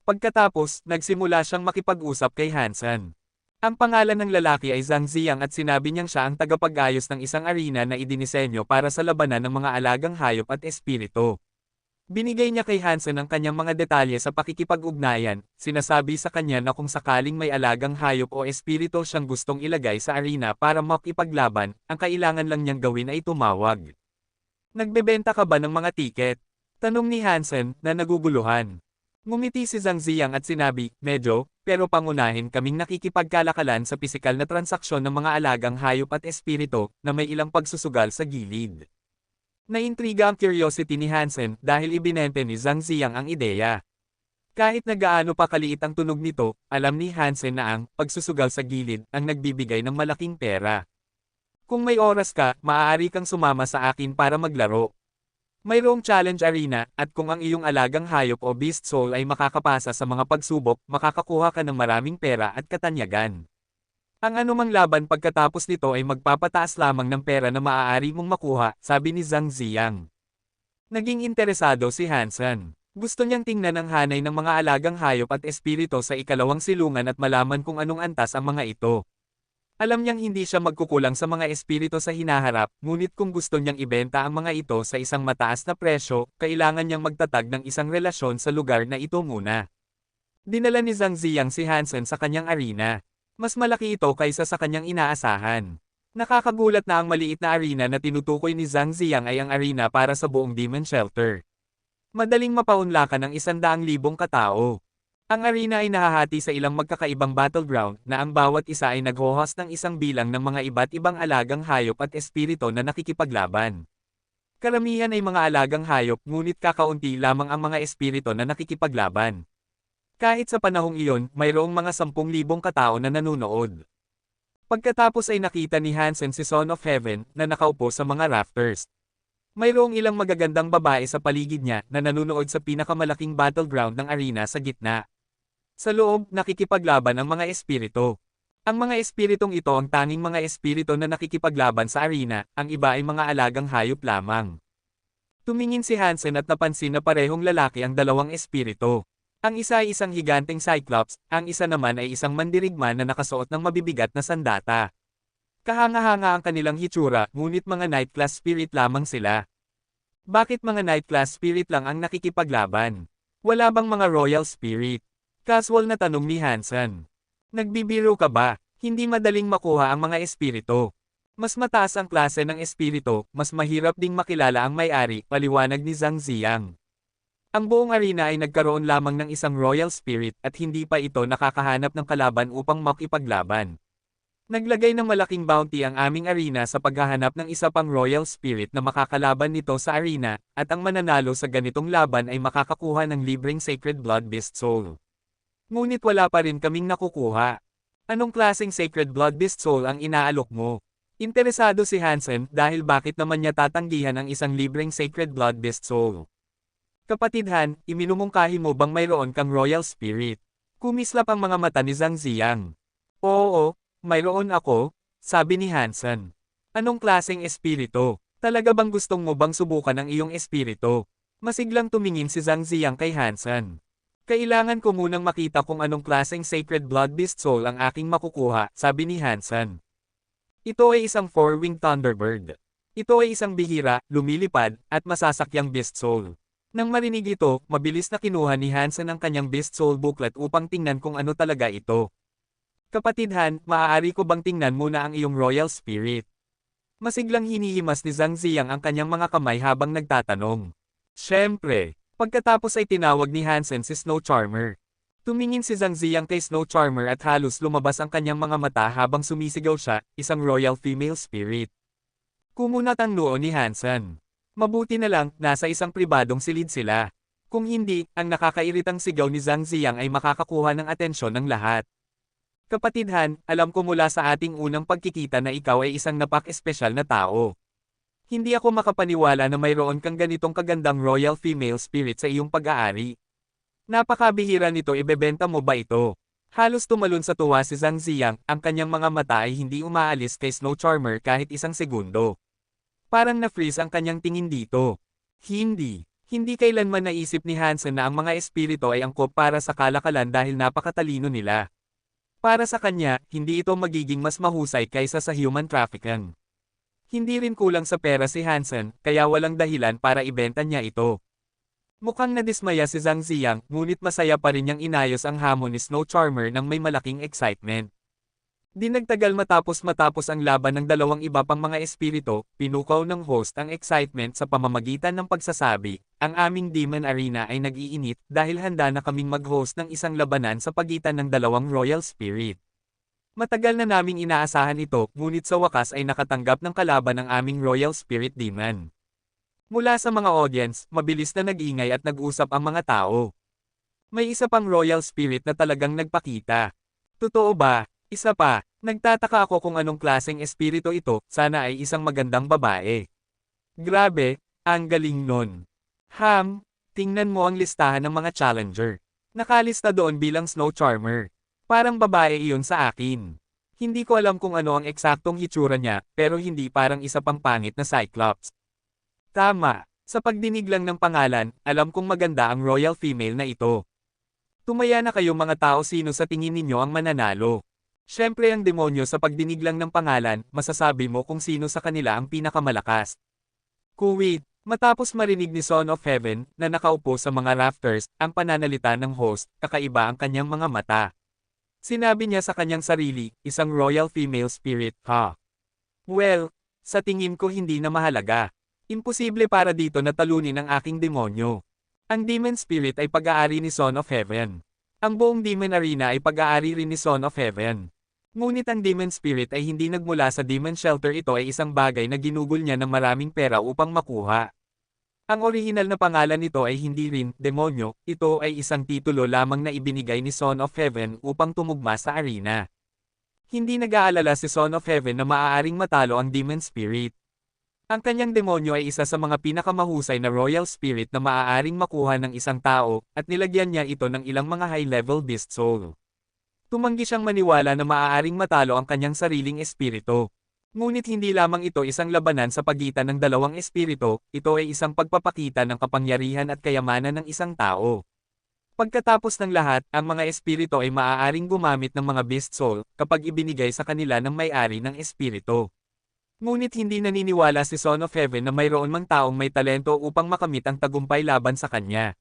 Pagkatapos, nagsimula siyang makipag-usap kay Hansen. Ang pangalan ng lalaki ay Zhang Ziang at sinabi niyang siya ang tagapag-ayos ng isang arena na idinisenyo para sa labanan ng mga alagang hayop at espiritu. Binigay niya kay Hansen ang kanyang mga detalye sa pakikipag-ugnayan, sinasabi sa kanya na kung sakaling may alagang hayop o espiritu siyang gustong ilagay sa arena para makipaglaban, ang kailangan lang niyang gawin ay tumawag. Nagbebenta ka ba ng mga tiket? Tanong ni Hansen, na naguguluhan. Ngumiti si Zhang Ziang at sinabi, medyo, pero pangunahin kaming nakikipagkalakalan sa pisikal na transaksyon ng mga alagang hayop at espiritu, na may ilang pagsusugal sa gilid. Naintriga ang curiosity ni Hansen dahil ibinente ni Zhang Ziang ang ideya. Kahit na gaano pa kaliit ang tunog nito, alam ni Hansen na ang pagsusugal sa gilid ang nagbibigay ng malaking pera. Kung may oras ka, maaari kang sumama sa akin para maglaro. Mayroong challenge arena, at kung ang iyong alagang hayop o beast soul ay makakapasa sa mga pagsubok, makakakuha ka ng maraming pera at katanyagan. Ang anumang laban pagkatapos nito ay magpapataas lamang ng pera na maaari mong makuha, sabi ni Zhang Ziang. Naging interesado si Hansen. Gusto niyang tingnan ang hanay ng mga alagang hayop at espiritu sa ikalawang silungan at malaman kung anong antas ang mga ito. Alam niyang hindi siya magkukulang sa mga espiritu sa hinaharap, ngunit kung gusto niyang ibenta ang mga ito sa isang mataas na presyo, kailangan niyang magtatag ng isang relasyon sa lugar na ito muna. Dinala ni Zhang Ziang si Hansen sa kanyang arena. Mas malaki ito kaysa sa kanyang inaasahan. Nakakagulat na ang maliit na arena na tinutukoy ni Zhang Ziang ay ang arena para sa buong Demon Shelter. Madaling mapaunlakan ng 100,000 katao. Ang arena ay nahahati sa ilang magkakaibang battleground na ang bawat isa ay naghohost ng isang bilang ng mga iba't ibang alagang hayop at espiritu na nakikipaglaban. Karamihan ay mga alagang hayop ngunit kakaunti lamang ang mga espiritu na nakikipaglaban. Kahit sa panahong iyon, mayroong mga 10,000 katao na nanunood. Pagkatapos ay nakita ni Hansen si Son of Heaven na nakaupo sa mga rafters. Mayroong ilang magagandang babae sa paligid niya na nanunood sa pinakamalaking battleground ng arena sa gitna. Sa loob, nakikipaglaban ang mga espiritu. Ang mga espiritong ito ang tanging mga espiritu na nakikipaglaban sa arena, ang iba ay mga alagang hayop lamang. Tumingin si Hansen at napansin na parehong lalaki ang dalawang espiritu. Ang isa ay isang higanteng Cyclops, ang isa naman ay isang mandirigma na nakasuot ng mabibigat na sandata. Kahanga-hanga ang kanilang hitsura, ngunit mga night class spirit lamang sila. Bakit mga night class spirit lang ang nakikipaglaban? Wala bang mga royal spirit? Casual na tanong ni Hansen. Nagbibiro ka ba? Hindi madaling makuha ang mga espiritu. Mas mataas ang klase ng espiritu, mas mahirap ding makilala ang may-ari, paliwanag ni Zhang Ziang. Ang buong arena ay nagkaroon lamang ng isang royal spirit at hindi pa ito nakakahanap ng kalaban upang makipaglaban. Naglagay ng malaking bounty ang aming arena sa paghahanap ng isa pang royal spirit na makakalaban nito sa arena, at ang mananalo sa ganitong laban ay makakakuha ng libreng sacred blood beast soul. Ngunit wala pa rin kaming nakukuha. Anong klaseng sacred blood beast soul ang inaalok mo? Interesado si Hansen dahil bakit naman niya tatanggihan ang isang libreng sacred blood beast soul. Kapatid Han, iminumungkahi mo bang mayroon kang royal spirit? Kumislap ang mga mata ni Zhang Ziang. Oo, mayroon ako, sabi ni Hansen. Anong klaseng espiritu? Talaga bang gustong mo bang subukan ang iyong espiritu? Masiglang tumingin si Zhang Ziang kay Hansen. Kailangan ko munang makita kung anong klaseng sacred blood beast soul ang aking makukuha, sabi ni Hansen. Ito ay isang four-winged thunderbird. Ito ay isang bihira, lumilipad, at masasakyang beast soul. Nang marinig ito, mabilis na kinuha ni Hansen ang kanyang beast soul booklet upang tingnan kung ano talaga ito. Kapatid Han, maaari ko bang tingnan muna ang iyong royal spirit? Masiglang hinihimas ni Zhang Ziang ang kanyang mga kamay habang nagtatanong. Siyempre, pagkatapos ay tinawag ni Hansen si Snow Charmer. Tumingin si Zhang Ziang kay Snow Charmer at halos lumabas ang kanyang mga mata habang sumisigaw siya, isang royal female spirit. Kumunat ang noo ni Hansen. Mabuti na lang, nasa isang pribadong silid sila. Kung hindi, ang nakakairitang sigaw ni Zhang Ziang ay makakakuha ng atensyon ng lahat. Kapatid Han, alam ko mula sa ating unang pagkikita na ikaw ay isang napak-espesyal na tao. Hindi ako makapaniwala na mayroon kang ganitong kagandang royal female spirit sa iyong pag-aari. Napakabihira nito, ibebenta mo ba ito? Halos tumalon sa tuwa si Zhang Ziang, ang kanyang mga mata ay hindi umaalis kay Snow Charmer kahit isang segundo. Parang na-freeze ang kanyang tingin dito. Hindi kailanman naisip ni Hansen na ang mga espiritu ay angkop para sa kalakalan dahil napakatalino nila. Para sa kanya, hindi ito magiging mas mahusay kaysa sa human trafficking. Hindi rin kulang sa pera si Hansen, kaya walang dahilan para ibenta niya ito. Mukhang nadismaya si Zhang Ziyang, ngunit masaya pa rin niyang inayos ang hamon ni Snow Charmer nang may malaking excitement. Di nagtagal matapos ang laban ng dalawang iba pang mga espirito, pinukaw ng host ang excitement sa pamamagitan ng pagsasabi, ang aming Demon Arena ay nag-iinit dahil handa na kaming mag-host ng isang labanan sa pagitan ng dalawang Royal Spirit. Matagal na naming inaasahan ito, ngunit sa wakas ay nakatanggap ng kalaban ng aming Royal Spirit Demon. Mula sa mga audience, mabilis na nag-ingay at nag-usap ang mga tao. May isa pang Royal Spirit na talagang nagpakita. Totoo ba? Isa pa, nagtataka ako kung anong klaseng espiritu ito, sana ay isang magandang babae. Grabe, ang galing nun. Tingnan mo ang listahan ng mga challenger. Nakalista doon bilang Snow Charmer. Parang babae iyon sa akin. Hindi ko alam kung ano ang eksaktong hitsura niya, pero hindi parang isa pang pangit na Cyclops. Tama, sa pagdinig lang ng pangalan, alam kong maganda ang royal female na ito. Tumaya na kayo mga tao, sino sa tingin ninyo ang mananalo? Siyempre ang demonyo, sa pagdinig lang ng pangalan, masasabi mo kung sino sa kanila ang pinakamalakas. Kuwait, matapos marinig ni Son of Heaven, na nakaupo sa mga rafters, ang pananalita ng host, kakaiba ang kanyang mga mata. Sinabi niya sa kanyang sarili, isang royal female spirit, ha? Well, sa tingin ko hindi na mahalaga. Imposible para dito na talunin ang aking demonyo. Ang demon spirit ay pag-aari ni Son of Heaven. Ang buong demon arena ay pag-aari rin ni Son of Heaven. Ngunit ang demon spirit ay hindi nagmula sa demon shelter, ito ay isang bagay na ginugol niya ng maraming pera upang makuha. Ang orihinal na pangalan nito ay hindi rin demonyo, ito ay isang titulo lamang na ibinigay ni Son of Heaven upang tumugma sa arena. Hindi nag-aalala si Son of Heaven na maaaring matalo ang demon spirit. Ang kanyang demonyo ay isa sa mga pinakamahusay na royal spirit na maaaring makuha ng isang tao, at nilagyan niya ito ng ilang mga high-level beast soul. Tumanggi siyang maniwala na maaaring matalo ang kanyang sariling espiritu. Ngunit hindi lamang ito isang labanan sa pagitan ng dalawang espiritu, ito ay isang pagpapakita ng kapangyarihan at kayamanan ng isang tao. Pagkatapos ng lahat, ang mga espiritu ay maaaring gumamit ng mga beast soul kapag ibinigay sa kanila ng may-ari ng espiritu. Ngunit hindi naniniwala si Son of Heaven na mayroon mang taong may talento upang makamit ang tagumpay laban sa kanya.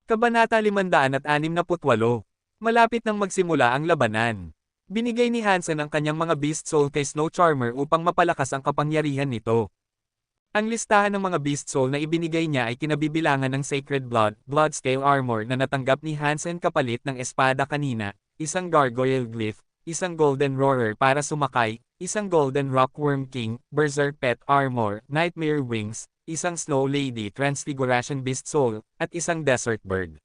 Kabanata 568. Malapit nang magsimula ang labanan. Binigay ni Hansen ang kanyang mga beast soul kay Snow Charmer upang mapalakas ang kapangyarihan nito. Ang listahan ng mga beast soul na ibinigay niya ay kinabibilangan ng Sacred Blood Scale Armor na natanggap ni Hansen kapalit ng espada kanina, isang Gargoyle Glyph, isang Golden Roarer para sumakay, isang Golden Rockworm King, Berserk Pet Armor, Nightmare Wings, isang Snow Lady Transfiguration Beast Soul, at isang Desert Bird.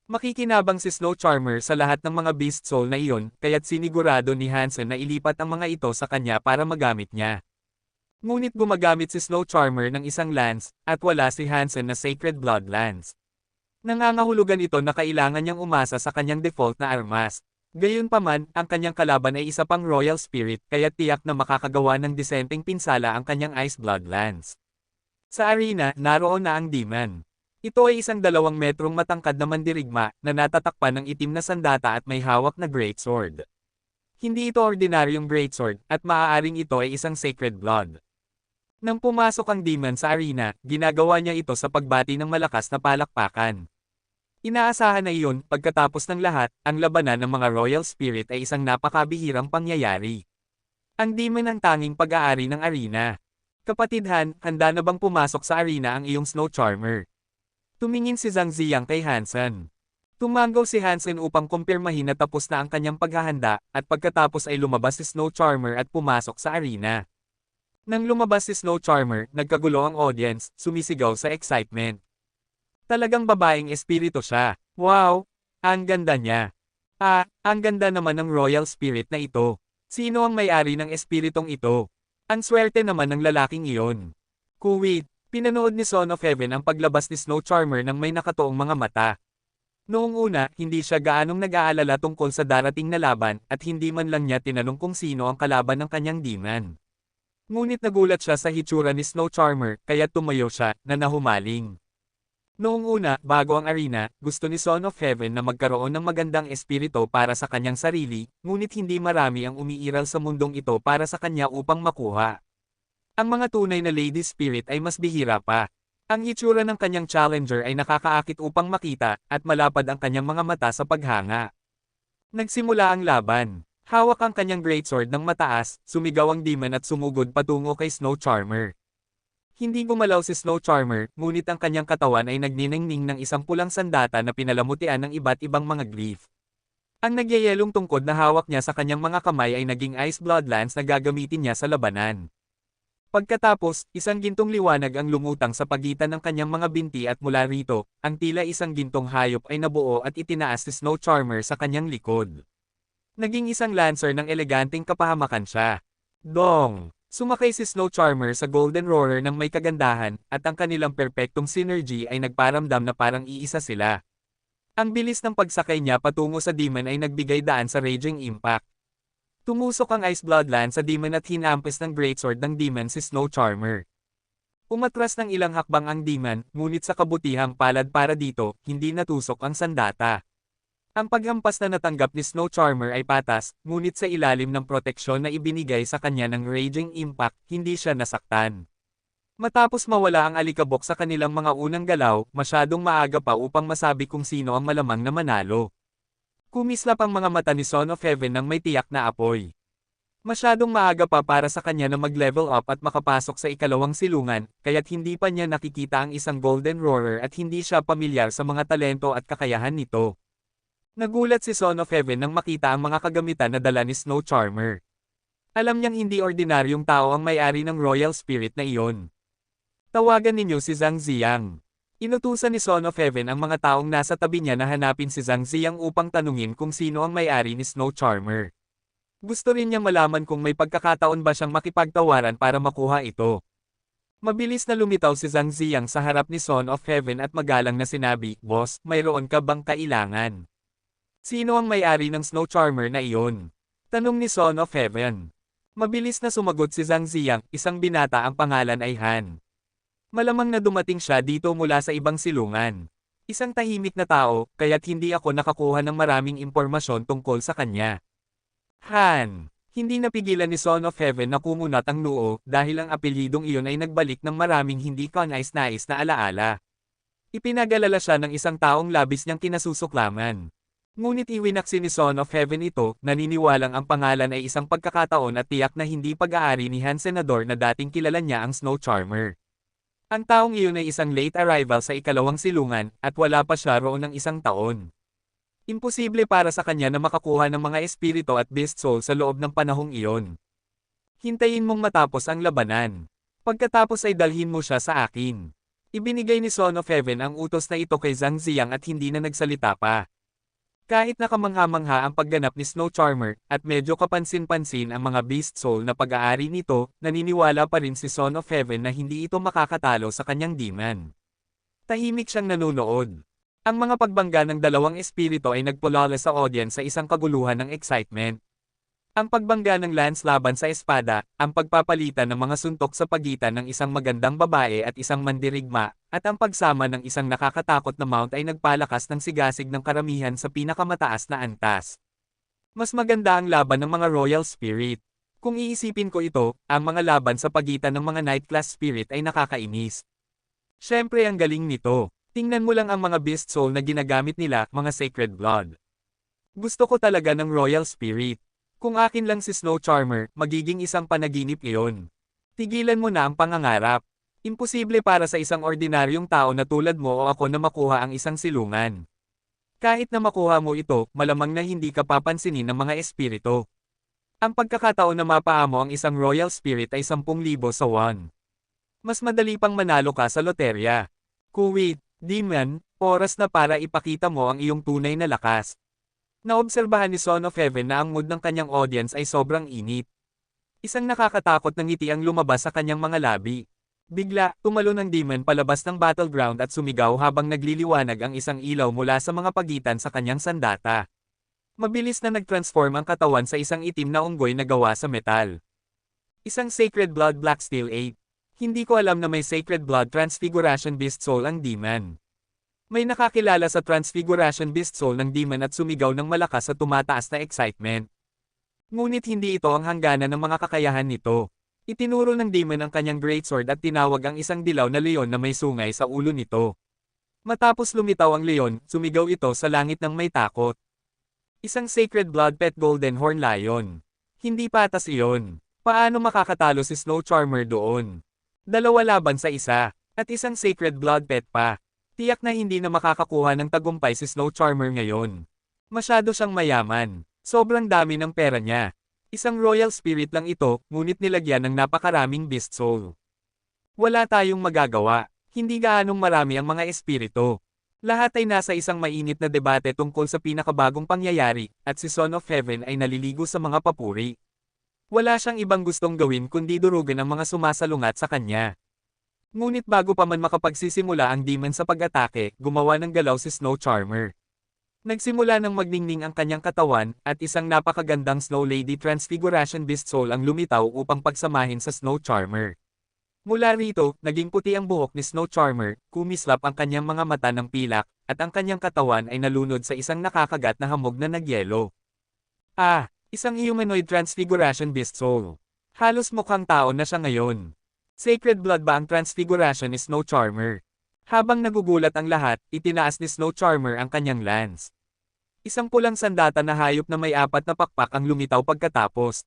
Makikinabang si Snow Charmer sa lahat ng mga beast soul na iyon, kaya't sinigurado ni Hansen na ilipat ang mga ito sa kanya para magamit niya. Ngunit gumagamit si Snow Charmer ng isang lance, at wala si Hansen na Sacred Blood Lance. Nangangahulugan ito na kailangan niyang umasa sa kanyang default na armas. Gayunpaman, ang kanyang kalaban ay isa pang Royal Spirit, kaya tiyak na makakagawa ng disenteng pinsala ang kanyang Ice Blood Lance. Sa arena, naroon na ang Demon. Ito ay isang 2 metrong matangkad na mandirigma na natatakpan ng itim na sandata at may hawak na greatsword. Hindi ito ordinaryong greatsword, at maaaring ito ay isang sacred blood. Nang pumasok ang demon sa arena, ginagawa niya ito sa pagbati ng malakas na palakpakan. Inaasahan na iyon, pagkatapos ng lahat, ang labanan ng mga royal spirit ay isang napakabihirang pangyayari. Ang demon ang tanging pag-aari ng arena. Kapatid Han, handa na bang pumasok sa arena ang iyong Snow Charmer? Tumingin si Zhang Ziyang kay Hansen. Tumanggaw si Hansen upang kumpirmahin na tapos na ang kanyang paghahanda, at pagkatapos ay lumabas si Snow Charmer at pumasok sa arena. Nang lumabas si Snow Charmer, nagkagulo ang audience, sumisigaw sa excitement. Talagang babaeng espiritu siya. Wow! Ang ganda niya. Ang ganda naman ng royal spirit na ito. Sino ang may-ari ng espiritong ito? Ang swerte naman ng lalaking iyon. Kuwait. Pinanood ni Son of Heaven ang paglabas ni Snow Charmer ng may nakatuong mga mata. Noong una, hindi siya gaanong nag-aalala tungkol sa darating na laban, at hindi man lang niya tinanong kung sino ang kalaban ng kanyang demon. Ngunit nagulat siya sa hitsura ni Snow Charmer, kaya tumayo siya, na nahumaling. Noong una, bago ang arena, gusto ni Son of Heaven na magkaroon ng magandang espiritu para sa kanyang sarili, ngunit hindi marami ang umiiral sa mundong ito para sa kanya upang makuha. Ang mga tunay na Lady Spirit ay mas bihira pa. Ang hitsura ng kanyang challenger ay nakakaakit upang makita, at malapad ang kanyang mga mata sa paghanga. Nagsimula ang laban. Hawak ang kanyang greatsword ng mataas, sumigaw ang demon at sumugod patungo kay Snow Charmer. Hindi gumalaw si Snow Charmer, ngunit ang kanyang katawan ay nagniningning ng isang pulang sandata na pinalamutian ng iba't ibang mga glyph. Ang nagyayelong tungkod na hawak niya sa kanyang mga kamay ay naging Ice Blood Lance na gagamitin niya sa labanan. Pagkatapos, isang gintong liwanag ang lumutang sa pagitan ng kanyang mga binti at mula rito, ang tila isang gintong hayop ay nabuo at itinaas si Snow Charmer sa kanyang likod. Naging isang lancer ng eleganteng kapahamakan siya. Dong! Sumakay si Snow Charmer sa Golden Roarer ng may kagandahan, at ang kanilang perpektong synergy ay nagparamdam na parang iisa sila. Ang bilis ng pagsakay niya patungo sa demon ay nagbigay daan sa Raging Impact. Tumusok ang Ice Blood Lance sa demon at hinampes ng greatsword ng demon si Snow Charmer. Umatras ng ilang hakbang ang demon, ngunit sa kabutihang palad para dito, hindi natusok ang sandata. Ang paghampas na natanggap ni Snow Charmer ay patas, ngunit sa ilalim ng proteksyon na ibinigay sa kanya ng Raging Impact, hindi siya nasaktan. Matapos mawala ang alikabok sa kanilang mga unang galaw, masyadong maaga pa upang masabi kung sino ang malamang na manalo. Kumislap ang mga mata ni Son of Heaven ng may tiyak na apoy. Masyadong maaga pa para sa kanya na mag-level up at makapasok sa ikalawang silungan, kaya't hindi pa niya nakikita ang isang Golden Roarer at hindi siya pamilyar sa mga talento at kakayahan nito. Nagulat si Son of Heaven nang makita ang mga kagamitan na dala ni Snow Charmer. Alam niyang hindi ordinaryong tao ang may-ari ng Royal Spirit na iyon. Tawagan ninyo si Zhang Ziang. Inutusan ni Son of Heaven ang mga taong nasa tabi niya na hanapin si Zhang Ziang upang tanungin kung sino ang may-ari ni Snow Charmer. Gusto rin niyang malaman kung may pagkakataon ba siyang makipagtawaran para makuha ito. Mabilis na lumitaw si Zhang Ziang sa harap ni Son of Heaven at magalang na sinabi, "Boss, mayroon ka bang kailangan?" "Sino ang may-ari ng Snow Charmer na iyon?" tanong ni Son of Heaven. Mabilis na sumagot si Zhang Ziang, isang binata ang pangalan ay Han. Malamang na dumating siya dito mula sa ibang silungan. Isang tahimik na tao, kaya't hindi ako nakakuha ng maraming impormasyon tungkol sa kanya. Han. Hindi napigilan ni Son of Heaven na kumunat ang noo dahil ang apelyidong iyon ay nagbalik ng maraming hindi kanais-nais na alaala. Ipinag-alala siya ng isang taong labis niyang kinasusuklaman. Ngunit iwinaksi ni Son of Heaven ito, naniniwalang ang pangalan ay isang pagkakataon at tiyak na hindi pag-aari ni Han Senador na dating kilala niya ang Snow Charmer. Ang taong iyon ay isang late arrival sa ikalawang silungan, at wala pa siya roon ng isang taon. Imposible para sa kanya na makakuha ng mga espiritu at beast soul sa loob ng panahong iyon. Hintayin mong matapos ang labanan. Pagkatapos ay dalhin mo siya sa akin. Ibinigay ni Son of Heaven ang utos na ito kay Zhang Ziang at hindi na nagsalita pa. Kahit nakamangha-mangha ang pagganap ni Snow Charmer, at medyo kapansin-pansin ang mga beast soul na pag-aari nito, naniniwala pa rin si Son of Heaven na hindi ito makakatalo sa kanyang demon. Tahimik siyang nanunood. Ang mga pagbangga ng dalawang espiritu ay nagpulala sa audience sa isang kaguluhan ng excitement. Ang pagbangga ng lance laban sa espada, ang pagpapalitan ng mga suntok sa pagitan ng isang magandang babae at isang mandirigma, at ang pagsama ng isang nakakatakot na mount ay nagpalakas ng sigasig ng karamihan sa pinakamataas na antas. Mas maganda ang laban ng mga Royal Spirit. Kung iisipin ko ito, ang mga laban sa pagitan ng mga Night Class Spirit ay nakakainis. Siyempre ang galing nito. Tingnan mo lang ang mga beast soul na ginagamit nila, mga sacred blood. Gusto ko talaga ng Royal Spirit. Kung akin lang si Snow Charmer, magiging isang panaginip iyon. Tigilan mo na ang pangangarap. Imposible para sa isang ordinaryong tao na tulad mo o ako na makuha ang isang silungan. Kahit na makuha mo ito, malamang na hindi ka papansinin ng mga espiritu. Ang pagkakataon na mapaamo ang isang Royal Spirit ay 10,000 sa 1. Mas madali pang manalo ka sa loterya. Kuwait, demon, oras na para ipakita mo ang iyong tunay na lakas. Naobserbahan ni Son of Heaven na ang mood ng kanyang audience ay sobrang init. Isang nakakatakot na ngiti ang lumabas sa kanyang mga labi. Bigla, tumalon ang demon palabas ng battleground at sumigaw habang nagliliwanag ang isang ilaw mula sa mga pagitan sa kanyang sandata. Mabilis na nag-transform ang katawan sa isang itim na unggoy na gawa sa metal. Isang Sacred Blood Black Steel 8. Hindi ko alam na may Sacred Blood Transfiguration Beast Soul ang demon. May nakakilala sa Transfiguration Beast Soul ng demon at sumigaw ng malakas sa tumataas na excitement. Ngunit hindi ito ang hangganan ng mga kakayahan nito. Itinuro ng demon ang kanyang greatsword at tinawag ang isang dilaw na leon na may sungay sa ulo nito. Matapos lumitaw ang leon, sumigaw ito sa langit ng may takot. Isang sacred blood pet golden horn lion. Hindi patas iyon. Paano makakatalo si Snow Charmer doon? Dalawa laban sa isa, at isang sacred blood pet pa. Tiyak na hindi na makakakuha ng tagumpay si Snow Charmer ngayon. Masyado siyang mayaman. Sobrang dami ng pera niya. Isang royal spirit lang ito, ngunit nilagyan ng napakaraming beast soul. Wala tayong magagawa. Hindi gaanong marami ang mga espiritu. Lahat ay nasa isang mainit na debate tungkol sa pinakabagong pangyayari, at si Son of Heaven ay naliligo sa mga papuri. Wala siyang ibang gustong gawin kundi durugin ang mga sumasalungat sa kanya. Ngunit bago pa man makapagsisimula ang demon sa pag-atake, gumawa ng galaw si Snow Charmer. Nagsimula ng magningning ang kanyang katawan, at isang napakagandang Snow Lady Transfiguration Beast Soul ang lumitaw upang pagsamahin sa Snow Charmer. Mula rito, naging puti ang buhok ni Snow Charmer, kumislap ang kanyang mga mata ng pilak, at ang kanyang katawan ay nalunod sa isang nakakagat na hamog na nagyelo. Isang humanoid transfiguration beast soul. Halos mukhang tao na siya ngayon. Sacred blood ba ang transfiguration ni Snow Charmer? Habang nagugulat ang lahat, itinaas ni Snow Charmer ang kanyang lance. Isang pulang sandata na hayop na may 4 na pakpak ang lumitaw pagkatapos.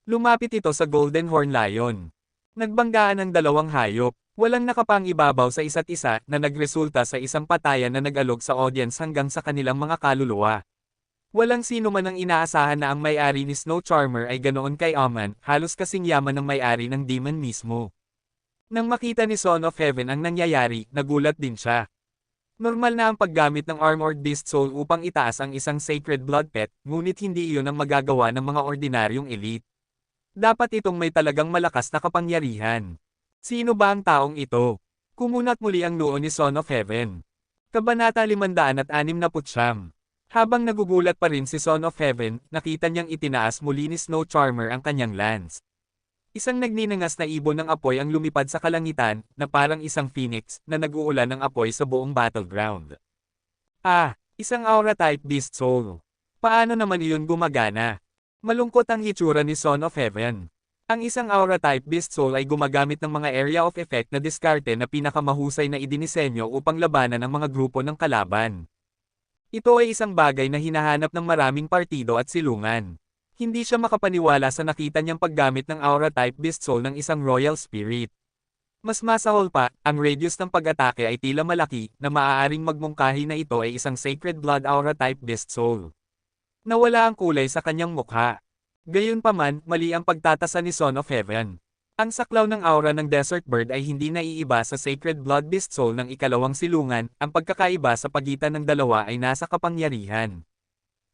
Lumapit ito sa Golden Horn Lion. Nagbanggaan ang dalawang hayop, walang nakapang-ibabaw sa isa't isa na nagresulta sa isang patayan na nag-alog sa audience hanggang sa kanilang mga kaluluwa. Walang sino man ang inaasahan na ang may-ari ni Snow Charmer ay ganoon kay Aman, halos kasing yaman ng may-ari ng demon mismo. Nang makita ni Son of Heaven ang nangyayari, nagulat din siya. Normal na ang paggamit ng Armored Beast Soul upang itaas ang isang Sacred Blood Pet, ngunit hindi iyon ang magagawa ng mga ordinaryong elite. Dapat itong may talagang malakas na kapangyarihan. Sino ba ang taong ito? Kumunat muli ang noo ni Son of Heaven. Kabanata 569. Habang nagugulat pa rin si Son of Heaven, nakita niyang itinaas muli ni Snow Charmer ang kanyang lance. Isang nagninangas na ibon ng apoy ang lumipad sa kalangitan, na parang isang phoenix, na nag-uulan ng apoy sa buong battleground. Isang aura-type beast soul. Paano naman iyon gumagana? Malungkot ang hitsura ni Son of Heaven. Ang isang aura-type beast soul ay gumagamit ng mga area of effect na diskarte na pinakamahusay na idinisenyo upang labanan ang mga grupo ng kalaban. Ito ay isang bagay na hinahanap ng maraming partido at silungan. Hindi siya makapaniwala sa nakita niyang paggamit ng aura-type beast soul ng isang royal spirit. Mas masahol pa, ang radius ng pag-atake ay tila malaki, na maaaring magmungkahi na ito ay isang sacred blood aura-type beast soul. Nawala ang kulay sa kanyang mukha. Gayunpaman, mali ang pagtatasa ni Son of Heaven. Ang saklaw ng aura ng Desert Bird ay hindi naiiba sa Sacred Blood Beast Soul ng ikalawang silungan, ang pagkakaiba sa pagitan ng dalawa ay nasa kapangyarihan.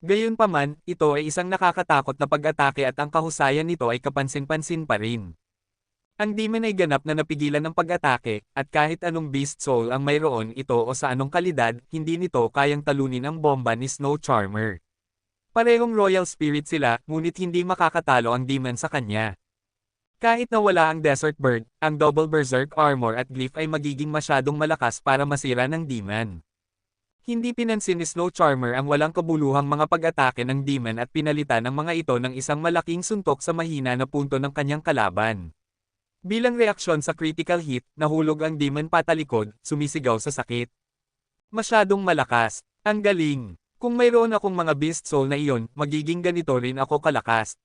Gayunpaman, ito ay isang nakakatakot na pag-atake at ang kahusayan nito ay kapansin-pansin pa rin. Ang demon ay ganap na napigilan ng pag-atake, at kahit anong beast soul ang mayroon ito o sa anong kalidad, hindi nito kayang talunin ang bomba ni Snow Charmer. Parehong royal spirit sila, ngunit hindi makakatalo ang demon sa kanya. Kahit na wala ang Desert Bird, ang Double Berserk Armor at Glyph ay magiging masyadong malakas para masira ng demon. Hindi pinansin ni Snow Charmer ang walang kabuluhang mga pag-atake ng demon at pinalitan ang mga ito ng isang malaking suntok sa mahina na punto ng kanyang kalaban. Bilang reaksyon sa critical hit, nahulog ang demon patalikod, sumisigaw sa sakit. Masyadong malakas. Ang galing. Kung mayroon akong mga beast soul na iyon, magiging ganito rin ako kalakas.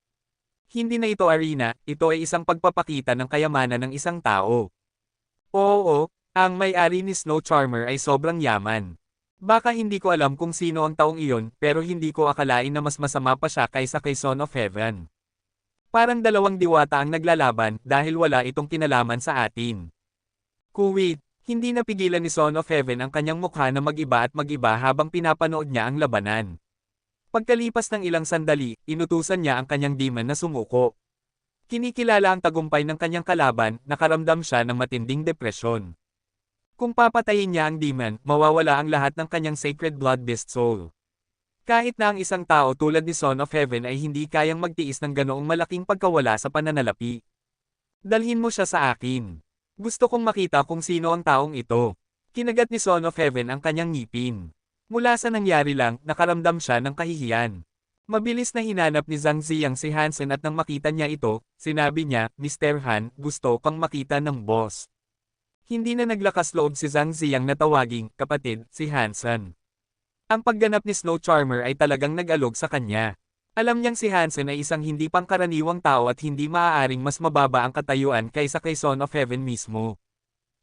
Hindi na ito arena, ito ay isang pagpapakita ng kayamanan ng isang tao. Oo, ang may-ari ni Snow Charmer ay sobrang yaman. Baka hindi ko alam kung sino ang taong iyon, pero hindi ko akalain na mas masama pa siya kaysa kay Son of Heaven. Parang dalawang diwata ang naglalaban dahil wala itong kinalaman sa atin. Kuwait, hindi napigilan ni Son of Heaven ang kanyang mukha na mag-iba at mag-iba habang pinapanood niya ang labanan. Pagkalipas ng ilang sandali, inutusan niya ang kanyang demon na sumuko. Kinikilala ang tagumpay ng kanyang kalaban, nakaramdam siya ng matinding depresyon. Kung papatayin niya ang demon, mawawala ang lahat ng kanyang sacred blood beast soul. Kahit na ang isang tao tulad ni Son of Heaven ay hindi kayang magtiis ng ganoong malaking pagkawala sa pananalapi. Dalhin mo siya sa akin. Gusto kong makita kung sino ang taong ito. Kinagat ni Son of Heaven ang kanyang ngipin. Mula sa nangyari lang, nakaramdam siya ng kahihiyan. Mabilis na hinanap ni Zhang Ziyang si Hansen at nang makita niya ito, sinabi niya, Mr. Han, gusto kang makita ng boss. Hindi na naglakas loob si Zhang Ziyang na tawaging, kapatid, si Hansen. Ang pagganap ni Snow Charmer ay talagang nag-alog sa kanya. Alam niyang si Hansen ay isang hindi pangkaraniwang tao at hindi maaaring mas mababa ang katayuan kaysa kay Son of Heaven mismo.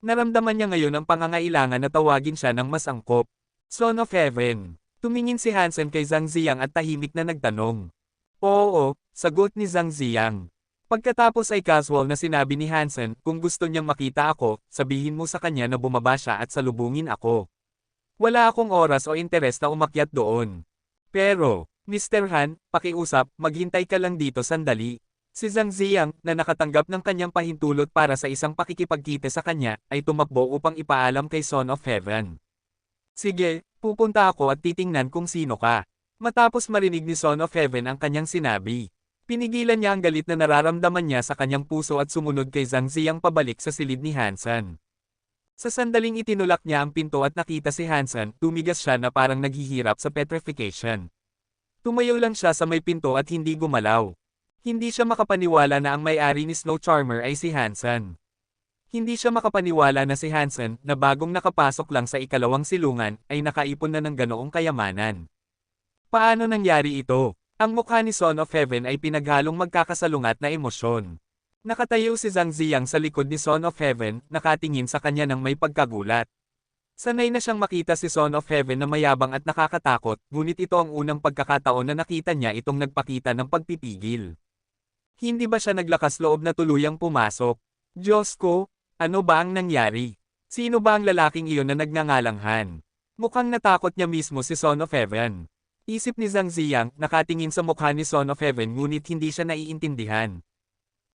Naramdaman niya ngayon ang pangangailangan na tawagin siya ng mas angkop. Son of Heaven. Tumingin si Hansen kay Zhang Ziyang at tahimik na nagtanong. Oo, sagot ni Zhang Ziyang. Pagkatapos ay casual na sinabi ni Hansen, kung gusto niyang makita ako, sabihin mo sa kanya na bumaba siya at salubungin ako. Wala akong oras o interes na umakyat doon. Pero, Mr. Han, pakiusap, maghintay ka lang dito sandali. Si Zhang Ziyang, na nakatanggap ng kanyang pahintulot para sa isang pakikipagkita sa kanya, ay tumakbo upang ipaalam kay Son of Heaven. Sige, pupunta ako at titingnan kung sino ka. Matapos marinig ni Son of Heaven ang kanyang sinabi. Pinigilan niya ang galit na nararamdaman niya sa kanyang puso at sumunod kay Zhang Ziyang pabalik sa silid ni Hansen. Sa sandaling itinulak niya ang pinto at nakita si Hansen, tumigas siya na parang naghihirap sa petrification. Tumayo lang siya sa may pinto at hindi gumalaw. Hindi siya makapaniwala na ang may-ari ni Snow Charmer ay si Hansen. Hindi siya makapaniwala na si Hansen, na bagong nakapasok lang sa ikalawang silungan, ay nakaipon na ng ganoong kayamanan. Paano nangyari ito? Ang mukha ni Son of Heaven ay pinaghalong magkakasalungat na emosyon. Nakatayo si Zhang Ziyang sa likod ni Son of Heaven, nakatingin sa kanya ng may pagkagulat. Sanay na siyang makita si Son of Heaven na mayabang at nakakatakot, ngunit ito ang unang pagkakataon na nakita niya itong nagpakita ng pagpipigil. Hindi ba siya naglakas loob na tuluyang pumasok? Diyos ko, ano ba ang nangyari? Sino ba ang lalaking iyon na nagngangalanghan? Mukhang natakot niya mismo si Son of Heaven. Isip ni Zhang Ziyang, nakatingin sa mukha ni Son of Heaven ngunit hindi siya naiintindihan.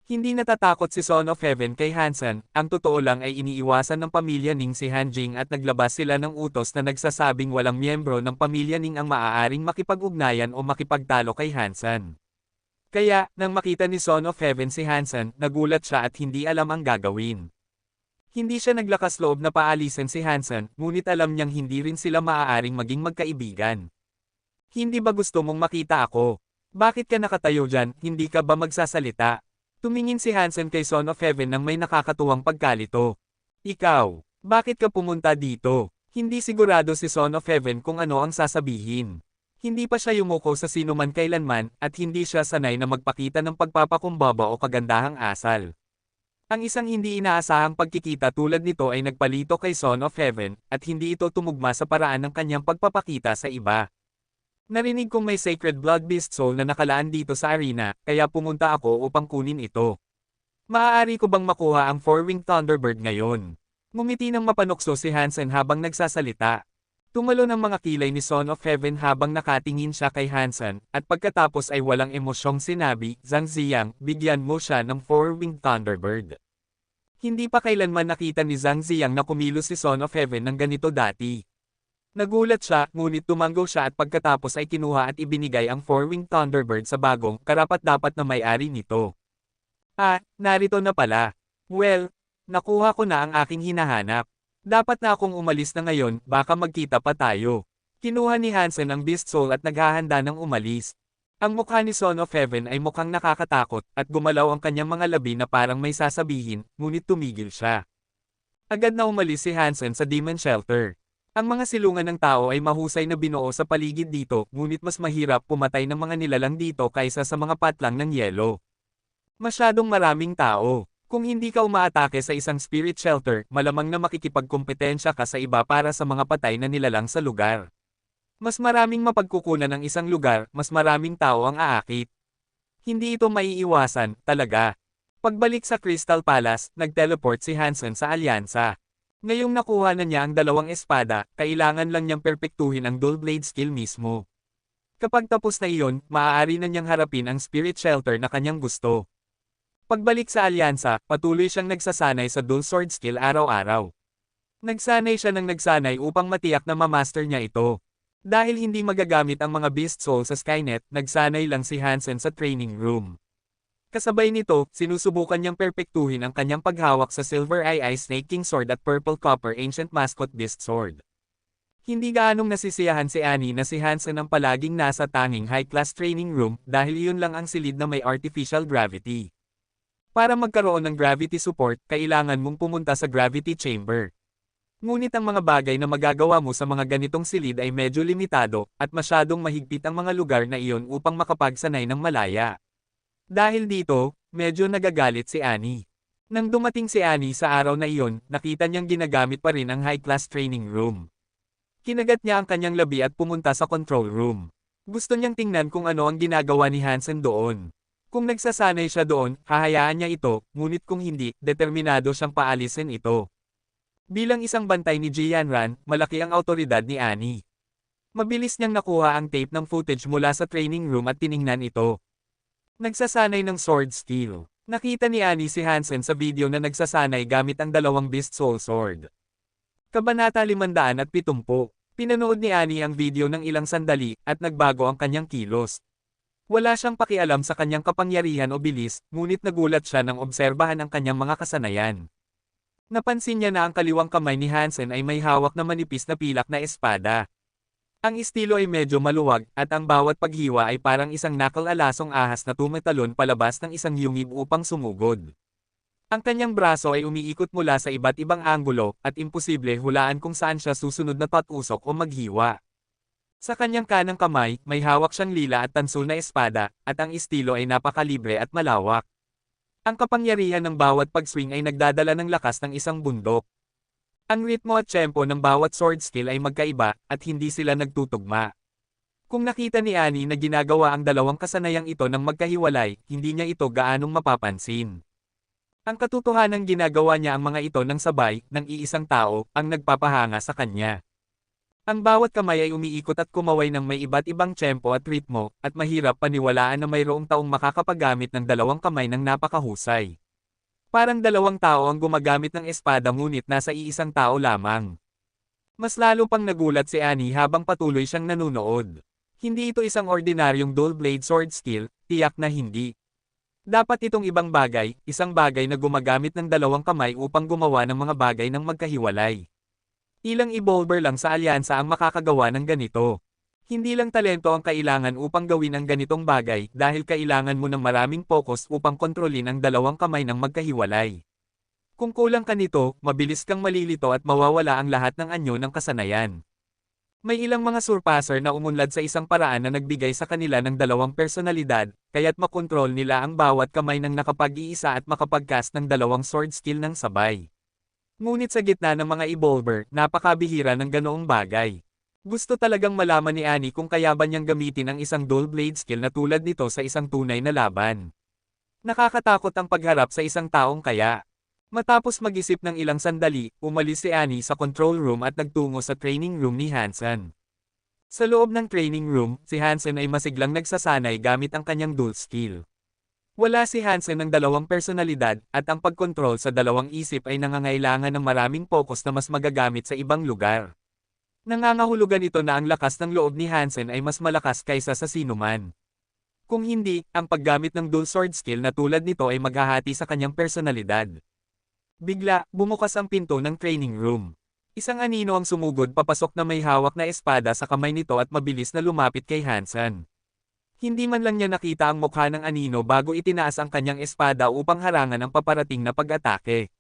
Hindi natatakot si Son of Heaven kay Hansen, ang totoo lang ay iniiwasan ng pamilya Ning si Han Jing at naglabas sila ng utos na nagsasabing walang miyembro ng pamilya Ning ang maaaring makipag-ugnayan o makipagtalo kay Hansen. Kaya, nang makita ni Son of Heaven si Hansen, nagulat siya at hindi alam ang gagawin. Hindi siya naglakas loob na paalisin si Hansen, ngunit alam niyang hindi rin sila maaaring maging magkaibigan. Hindi ba gusto mong makita ako? Bakit ka nakatayo dyan, hindi ka ba magsasalita? Tumingin si Hansen kay Son of Heaven nang may nakakatuwang pagkalito. Ikaw, bakit ka pumunta dito? Hindi sigurado si Son of Heaven kung ano ang sasabihin. Hindi pa siya yumuko sa sinuman kailanman, at hindi siya sanay na magpakita ng pagpapakumbaba o kagandahang asal. Ang isang hindi inaasahang pagkikita tulad nito ay nagpalito kay Son of Heaven, at hindi ito tumugma sa paraan ng kanyang pagpapakita sa iba. Narinig kong may Sacred Blood Beast Soul na nakalaan dito sa arena, kaya pumunta ako upang kunin ito. Maaari ko bang makuha ang Four-Winged Thunderbird ngayon? Ngumiti ng mapanukso si Hansen habang nagsasalita. Tumalo ng mga kilay ni Son of Heaven habang nakatingin siya kay Hansen, at pagkatapos ay walang emosyong sinabi, Zhang Ziyang, bigyan mo siya ng Four-Winged Thunderbird. Hindi pa kailanman nakita ni Zhang Ziyang na kumilos si Son of Heaven ng ganito dati. Nagulat siya, ngunit tumanggo siya at pagkatapos ay kinuha at ibinigay ang Four-Winged Thunderbird sa bagong, karapat-dapat na may-ari nito. Ah, narito na pala. Well, nakuha ko na ang aking hinahanap. Dapat na akong umalis na ngayon, baka magkita pa tayo. Kinuha ni Hansen ang Beast Soul at naghahanda ng umalis. Ang mukha ni Son of Heaven ay mukhang nakakatakot, at gumalaw ang kanyang mga labi na parang may sasabihin, ngunit tumigil siya. Agad na umalis si Hansen sa Demon Shelter. Ang mga silungan ng tao ay mahusay na binuo sa paligid dito, ngunit mas mahirap pumatay ng mga nilalang dito kaysa sa mga patlang ng yelo. Masyadong maraming tao. Kung hindi ka umaatake sa isang spirit shelter, malamang na makikipagkompetensya ka sa iba para sa mga patay na nilalang sa lugar. Mas maraming mapagkukunan ng isang lugar, mas maraming tao ang aakit. Hindi ito maiiwasan, talaga. Pagbalik sa Crystal Palace, nag-teleport si Hansen sa alyansa. Ngayong nakuha na niya ang dalawang espada, kailangan lang niyang perpektuhin ang dual blade skill mismo. Kapag tapos na iyon, maaari na niyang harapin ang spirit shelter na kanyang gusto. Pagbalik sa alyansa, patuloy siyang nagsasanay sa dual sword skill araw-araw. Nagsanay siya ng nagsanay upang matiyak na mamaster niya ito. Dahil hindi magagamit ang mga Beast Soul sa Skynet, nagsanay lang si Hansen sa training room. Kasabay nito, sinusubukan niyang perpektuhin ang kanyang paghawak sa Silver Eye Snake King Sword at Purple Copper Ancient Mascot Beast Sword. Hindi gaanong nasisiyahan si Annie na si Hansen ang palaging nasa tanging high-class training room dahil iyon lang ang silid na may artificial gravity. Para magkaroon ng gravity support, kailangan mong pumunta sa gravity chamber. Ngunit ang mga bagay na magagawa mo sa mga ganitong silid ay medyo limitado, at masyadong mahigpit ang mga lugar na iyon upang makapagsanay ng malaya. Dahil dito, medyo nagagalit si Annie. Nang dumating si Annie sa araw na iyon, nakita niyang ginagamit pa rin ang high-class training room. Kinagat niya ang kanyang labi at pumunta sa control room. Gusto niyang tingnan kung ano ang ginagawa ni Hansen doon. Kung nagsasanay siya doon, hahayaan niya ito, ngunit kung hindi, determinado siyang paalisin ito. Bilang isang bantay ni Jianran, malaki ang awtoridad ni Annie. Mabilis niyang nakuha ang tape ng footage mula sa training room at tiningnan ito. Nagsasanay ng sword skill. Nakita ni Annie si Hansen sa video na nagsasanay gamit ang dalawang Beast Soul Sword. Kabanata 570. Pinanood ni Annie ang video ng ilang sandali, at nagbago ang kanyang kilos. Wala siyang pakialam sa kanyang kapangyarihan o bilis, ngunit nagulat siya nang obserbahan ang kanyang mga kasanayan. Napansin niya na ang kaliwang kamay ni Hansen ay may hawak na manipis na pilak na espada. Ang estilo ay medyo maluwag, at ang bawat paghiwa ay parang isang nakal-alasong ahas na tumatalon palabas ng isang yungib upang sumugod. Ang kanyang braso ay umiikot mula sa iba't ibang anggulo, at imposible hulaan kung saan siya susunod na patusok o maghiwa. Sa kanyang kanang kamay, may hawak siyang lila at tansul na espada, at ang estilo ay napakalibre at malawak. Ang kapangyarihan ng bawat pagswing ay nagdadala ng lakas ng isang bundok. Ang ritmo at tempo ng bawat sword skill ay magkaiba, at hindi sila nagtutugma. Kung nakita ni Annie na ginagawa ang dalawang kasanayang ito ng magkahiwalay, hindi niya ito gaanong mapapansin. Ang katotohanan ginagawa niya ang mga ito ng sabay, ng iisang tao, ang nagpapahanga sa kanya. Ang bawat kamay ay umiikot at kumaway ng may iba't ibang tempo at ritmo, at mahirap paniwalaan na mayroong taong makakapagamit ng dalawang kamay ng napakahusay. Parang dalawang tao ang gumagamit ng espada ngunit nasa iisang tao lamang. Mas lalo pang nagulat si Annie habang patuloy siyang nanunood. Hindi ito isang ordinaryong dual blade sword skill, tiyak na hindi. Dapat itong ibang bagay, isang bagay na gumagamit ng dalawang kamay upang gumawa ng mga bagay ng magkahiwalay. Ilang evolver lang sa alyansa ang makakagawa ng ganito. Hindi lang talento ang kailangan upang gawin ang ganitong bagay dahil kailangan mo ng maraming focus upang kontrolin ang dalawang kamay ng magkahiwalay. Kung kulang ka nito, mabilis kang malilito at mawawala ang lahat ng anyo ng kasanayan. May ilang mga surpasser na umunlad sa isang paraan na nagbigay sa kanila ng dalawang personalidad, kaya't makontrol nila ang bawat kamay ng nakapag-iisa at makapag-cast ng dalawang sword skill ng sabay. Ngunit sa gitna ng mga evolver, napakabihira ng ganoong bagay. Gusto talagang malaman ni Annie kung kaya ba niyang gamitin ang isang dual blade skill na tulad nito sa isang tunay na laban. Nakakatakot ang pagharap sa isang taong kaya. Matapos mag-isip ng ilang sandali, umalis si Annie sa control room at nagtungo sa training room ni Hansen. Sa loob ng training room, si Hansen ay masiglang nagsasanay gamit ang kanyang dual skill. Wala si Hansen ng dalawang personalidad, at ang pagkontrol sa dalawang isip ay nangangailangan ng maraming focus na mas magagamit sa ibang lugar. Nangangahulugan ito na ang lakas ng loob ni Hansen ay mas malakas kaysa sa sinuman. Kung hindi, ang paggamit ng dual sword skill na tulad nito ay maghahati sa kanyang personalidad. Bigla, bumukas ang pinto ng training room. Isang anino ang sumugod papasok na may hawak na espada sa kamay nito at mabilis na lumapit kay Hansen. Hindi man lang niya nakita ang mukha ng anino bago itinaas ang kanyang espada upang harangan ang paparating na pag-atake.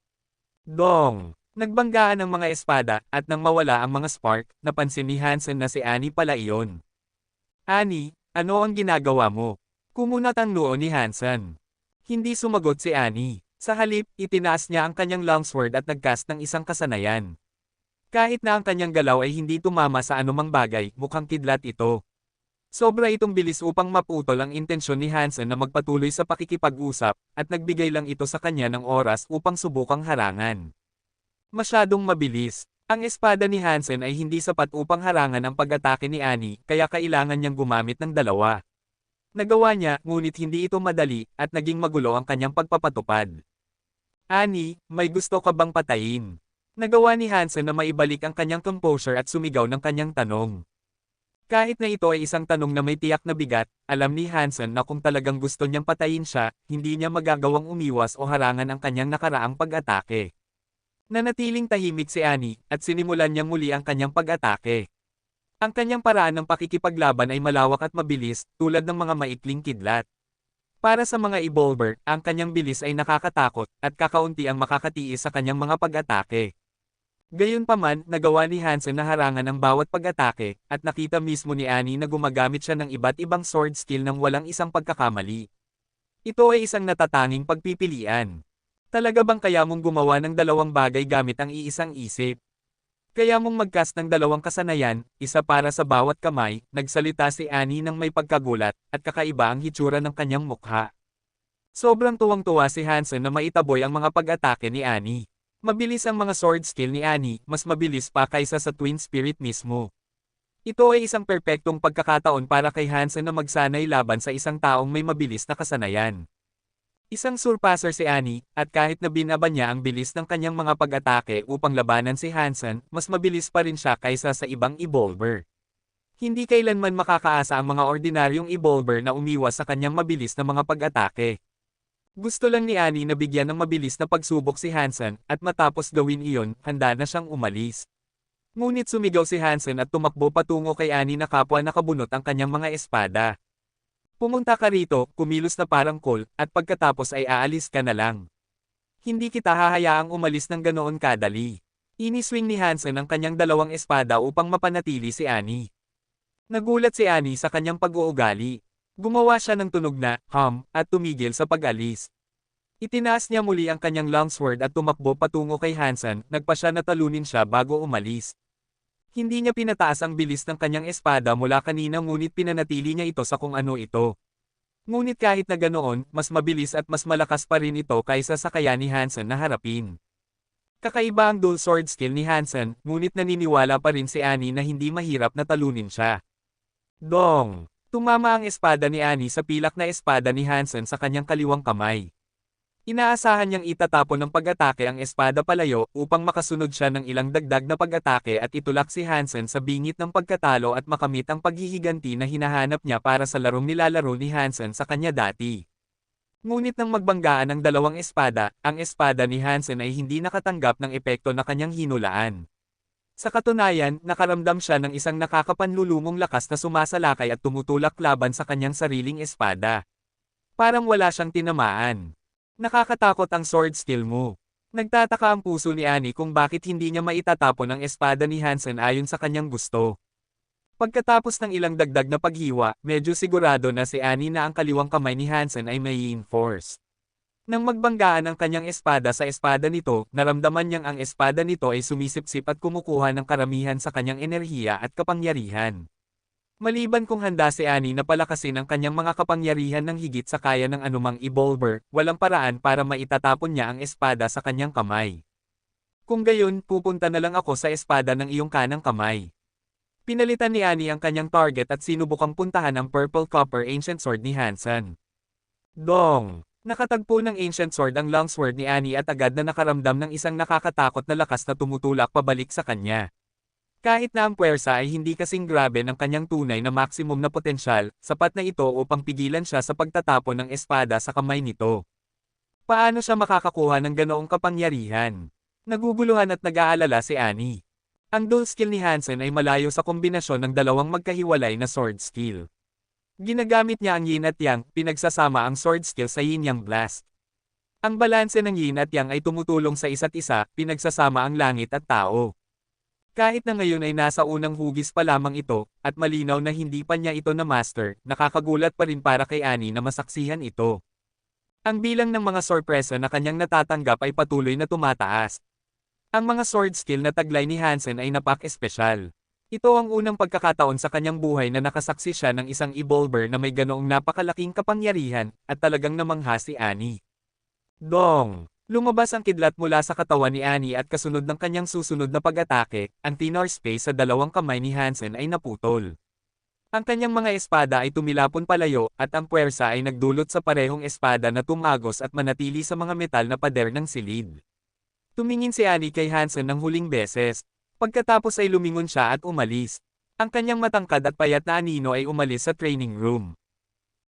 Dong! Nagbanggaan ang mga espada, at nang mawala ang mga spark, napansin ni Hansen na si Annie pala iyon. Annie, ano ang ginagawa mo? Kumunat ang noo ni Hansen. Hindi sumagot si Annie. Sa halip, itinaas niya ang kanyang longsword at nagcast ng isang kasanayan. Kahit na ang kanyang galaw ay hindi tumama sa anumang bagay, mukhang kidlat ito. Sobra itong bilis upang maputol ang intensyon ni Hansen na magpatuloy sa pakikipag-usap, at nagbigay lang ito sa kanya ng oras upang subukang harangan. Masyadong mabilis. Ang espada ni Hansen ay hindi sapat upang harangan ang pag-atake ni Annie, kaya kailangan niyang gumamit ng dalawa. Nagawa niya, ngunit hindi ito madali, at naging magulo ang kanyang pagpapatupad. Annie, may gusto ka bang patayin? Nagawa ni Hansen na maibalik ang kanyang composure at sumigaw ng kanyang tanong. Kahit na ito ay isang tanong na may tiyak na bigat, alam ni Hansen na kung talagang gusto niyang patayin siya, hindi niya magagawang umiwas o harangan ang kanyang nakaraang pag-atake. Nanatiling tahimik si Annie, at sinimulan niyang muli ang kanyang pag-atake. Ang kanyang paraan ng pakikipaglaban ay malawak at mabilis, tulad ng mga maikling kidlat. Para sa mga evolver, ang kanyang bilis ay nakakatakot, at kakaunti ang makakatiis sa kanyang mga pag-atake. Gayunpaman, nagawa ni Hansen na harangan ang bawat pag-atake, at nakita mismo ni Annie na gumagamit siya ng iba't ibang sword skill nang walang isang pagkakamali. Ito ay isang natatanging pagpipilian. Talaga bang kaya mong gumawa ng dalawang bagay gamit ang iisang isip? Kaya mong mag-cast ng dalawang kasanayan, isa para sa bawat kamay, nagsalita si Annie nang may pagkagulat, at kakaiba ang hitsura ng kanyang mukha. Sobrang tuwang-tuwa si Hansen na maitaboy ang mga pag-atake ni Annie. Mabilis ang mga sword skill ni Annie, mas mabilis pa kaysa sa Twin Spirit mismo. Ito ay isang perpektong pagkakataon para kay Hansen na magsanay laban sa isang taong may mabilis na kasanayan. Isang surpasser si Annie, at kahit na binaban niya ang bilis ng kanyang mga pag-atake upang labanan si Hansen, mas mabilis pa rin siya kaysa sa ibang evolver. Hindi kailanman makakaasa ang mga ordinaryong evolver na umiwas sa kanyang mabilis na mga pag-atake. Gusto lang ni Annie na bigyan ng mabilis na pagsubok si Hansen, at matapos gawin iyon, handa na siyang umalis. Ngunit sumigaw si Hansen at tumakbo patungo kay Annie na kapwa nakabunot ang kanyang mga espada. Pumunta ka rito, kumilos na parang Cole, at pagkatapos ay aalis ka na lang. Hindi kita hahayaang umalis ng ganoon kadali. Iniswing ni Hansen ang kanyang dalawang espada upang mapanatili si Annie. Nagulat si Annie sa kanyang pag-uugali. Gumawa siya ng tunog na, at tumigil sa pag-alis. Itinaas niya muli ang kanyang longsword at tumakbo patungo kay Hansen, nagpa siya na talunin siya bago umalis. Hindi niya pinataas ang bilis ng kanyang espada mula kanina ngunit pinanatili niya ito sa kung ano ito. Ngunit kahit na ganoon, mas mabilis at mas malakas pa rin ito kaysa sa kaya ni Hansen na harapin. Kakaiba ang dual sword skill ni Hansen, ngunit naniniwala pa rin si Annie na hindi mahirap na talunin siya. Dong! Tumama ang espada ni Annie sa pilak na espada ni Hansen sa kanyang kaliwang kamay. Inaasahan niyang itatapon ng pag-atake ang espada palayo upang makasunod siya ng ilang dagdag na pag-atake at itulak si Hansen sa bingit ng pagkatalo at makamit ang paghihiganti na hinahanap niya para sa larong nilalaro ni Hansen sa kanya dati. Ngunit nang magbanggaan ang dalawang espada, ang espada ni Hansen ay hindi nakatanggap ng epekto na kanyang hinulaan. Sa katunayan, nakaramdam siya ng isang nakakapanlulumong lakas na sumasalakay at tumutulak laban sa kanyang sariling espada. Parang wala siyang tinamaan. Nakakatakot ang sword skill mo. Nagtataka ang puso ni Annie kung bakit hindi niya maitatapon ang espada ni Hansen ayon sa kanyang gusto. Pagkatapos ng ilang dagdag na paghiwa, medyo sigurado na si Annie na ang kaliwang kamay ni Hansen ay may reinforce. Nang magbanggaan ang kanyang espada sa espada nito, naramdaman niyang ang espada nito ay sumisipsip at kumukuha ng karamihan sa kanyang enerhiya at kapangyarihan. Maliban kung handa si Annie na palakasin ang kanyang mga kapangyarihan ng higit sa kaya ng anumang evolver, walang paraan para maitatapon niya ang espada sa kanyang kamay. Kung gayon, pupunta na lang ako sa espada ng iyong kanang kamay. Pinalitan ni Annie ang kanyang target at sinubukang puntahan ang Purple Copper Ancient Sword ni Hansen. Dong! Nakatagpo ng Ancient Sword ang longsword ni Annie at agad na nakaramdam ng isang nakakatakot na lakas na tumutulak pabalik sa kanya. Kahit na ang puwersa ay hindi kasing grabe ng kanyang tunay na maximum na potensyal, sapat na ito upang pigilan siya sa pagtatapon ng espada sa kamay nito. Paano siya makakakuha ng ganoong kapangyarihan? Naguguluhan at nag-aalala si Annie. Ang dual skill ni Hansen ay malayo sa kombinasyon ng dalawang magkahiwalay na sword skill. Ginagamit niya ang yin at yang, pinagsasama ang sword skill sa yin-yang blast. Ang balanse ng yin at yang ay tumutulong sa isa't isa, pinagsasama ang langit at tao. Kahit na ngayon ay nasa unang hugis pa lamang ito, at malinaw na hindi pa niya ito na-master, nakakagulat pa rin para kay Annie na masaksihan ito. Ang bilang ng mga sorpresa na kanyang natatanggap ay patuloy na tumataas. Ang mga sword skill na taglay ni Hansen ay napak-espesyal. Ito ang unang pagkakataon sa kanyang buhay na nakasaksi siya ng isang evolver na may ganoong napakalaking kapangyarihan, at talagang namangha si Annie. Dong! Lumabas ang kidlat mula sa katawan ni Annie at kasunod ng kanyang susunod na pag-atake, ang thinner space sa dalawang kamay ni Hansen ay naputol. Ang kanyang mga espada ay tumilapon palayo, at ang puwersa ay nagdulot sa parehong espada na tumagos at manatili sa mga metal na pader ng silid. Tumingin si Annie kay Hansen ng huling beses. Pagkatapos ay lumingon siya at umalis. Ang kanyang matangkad at payat na anino ay umalis sa training room.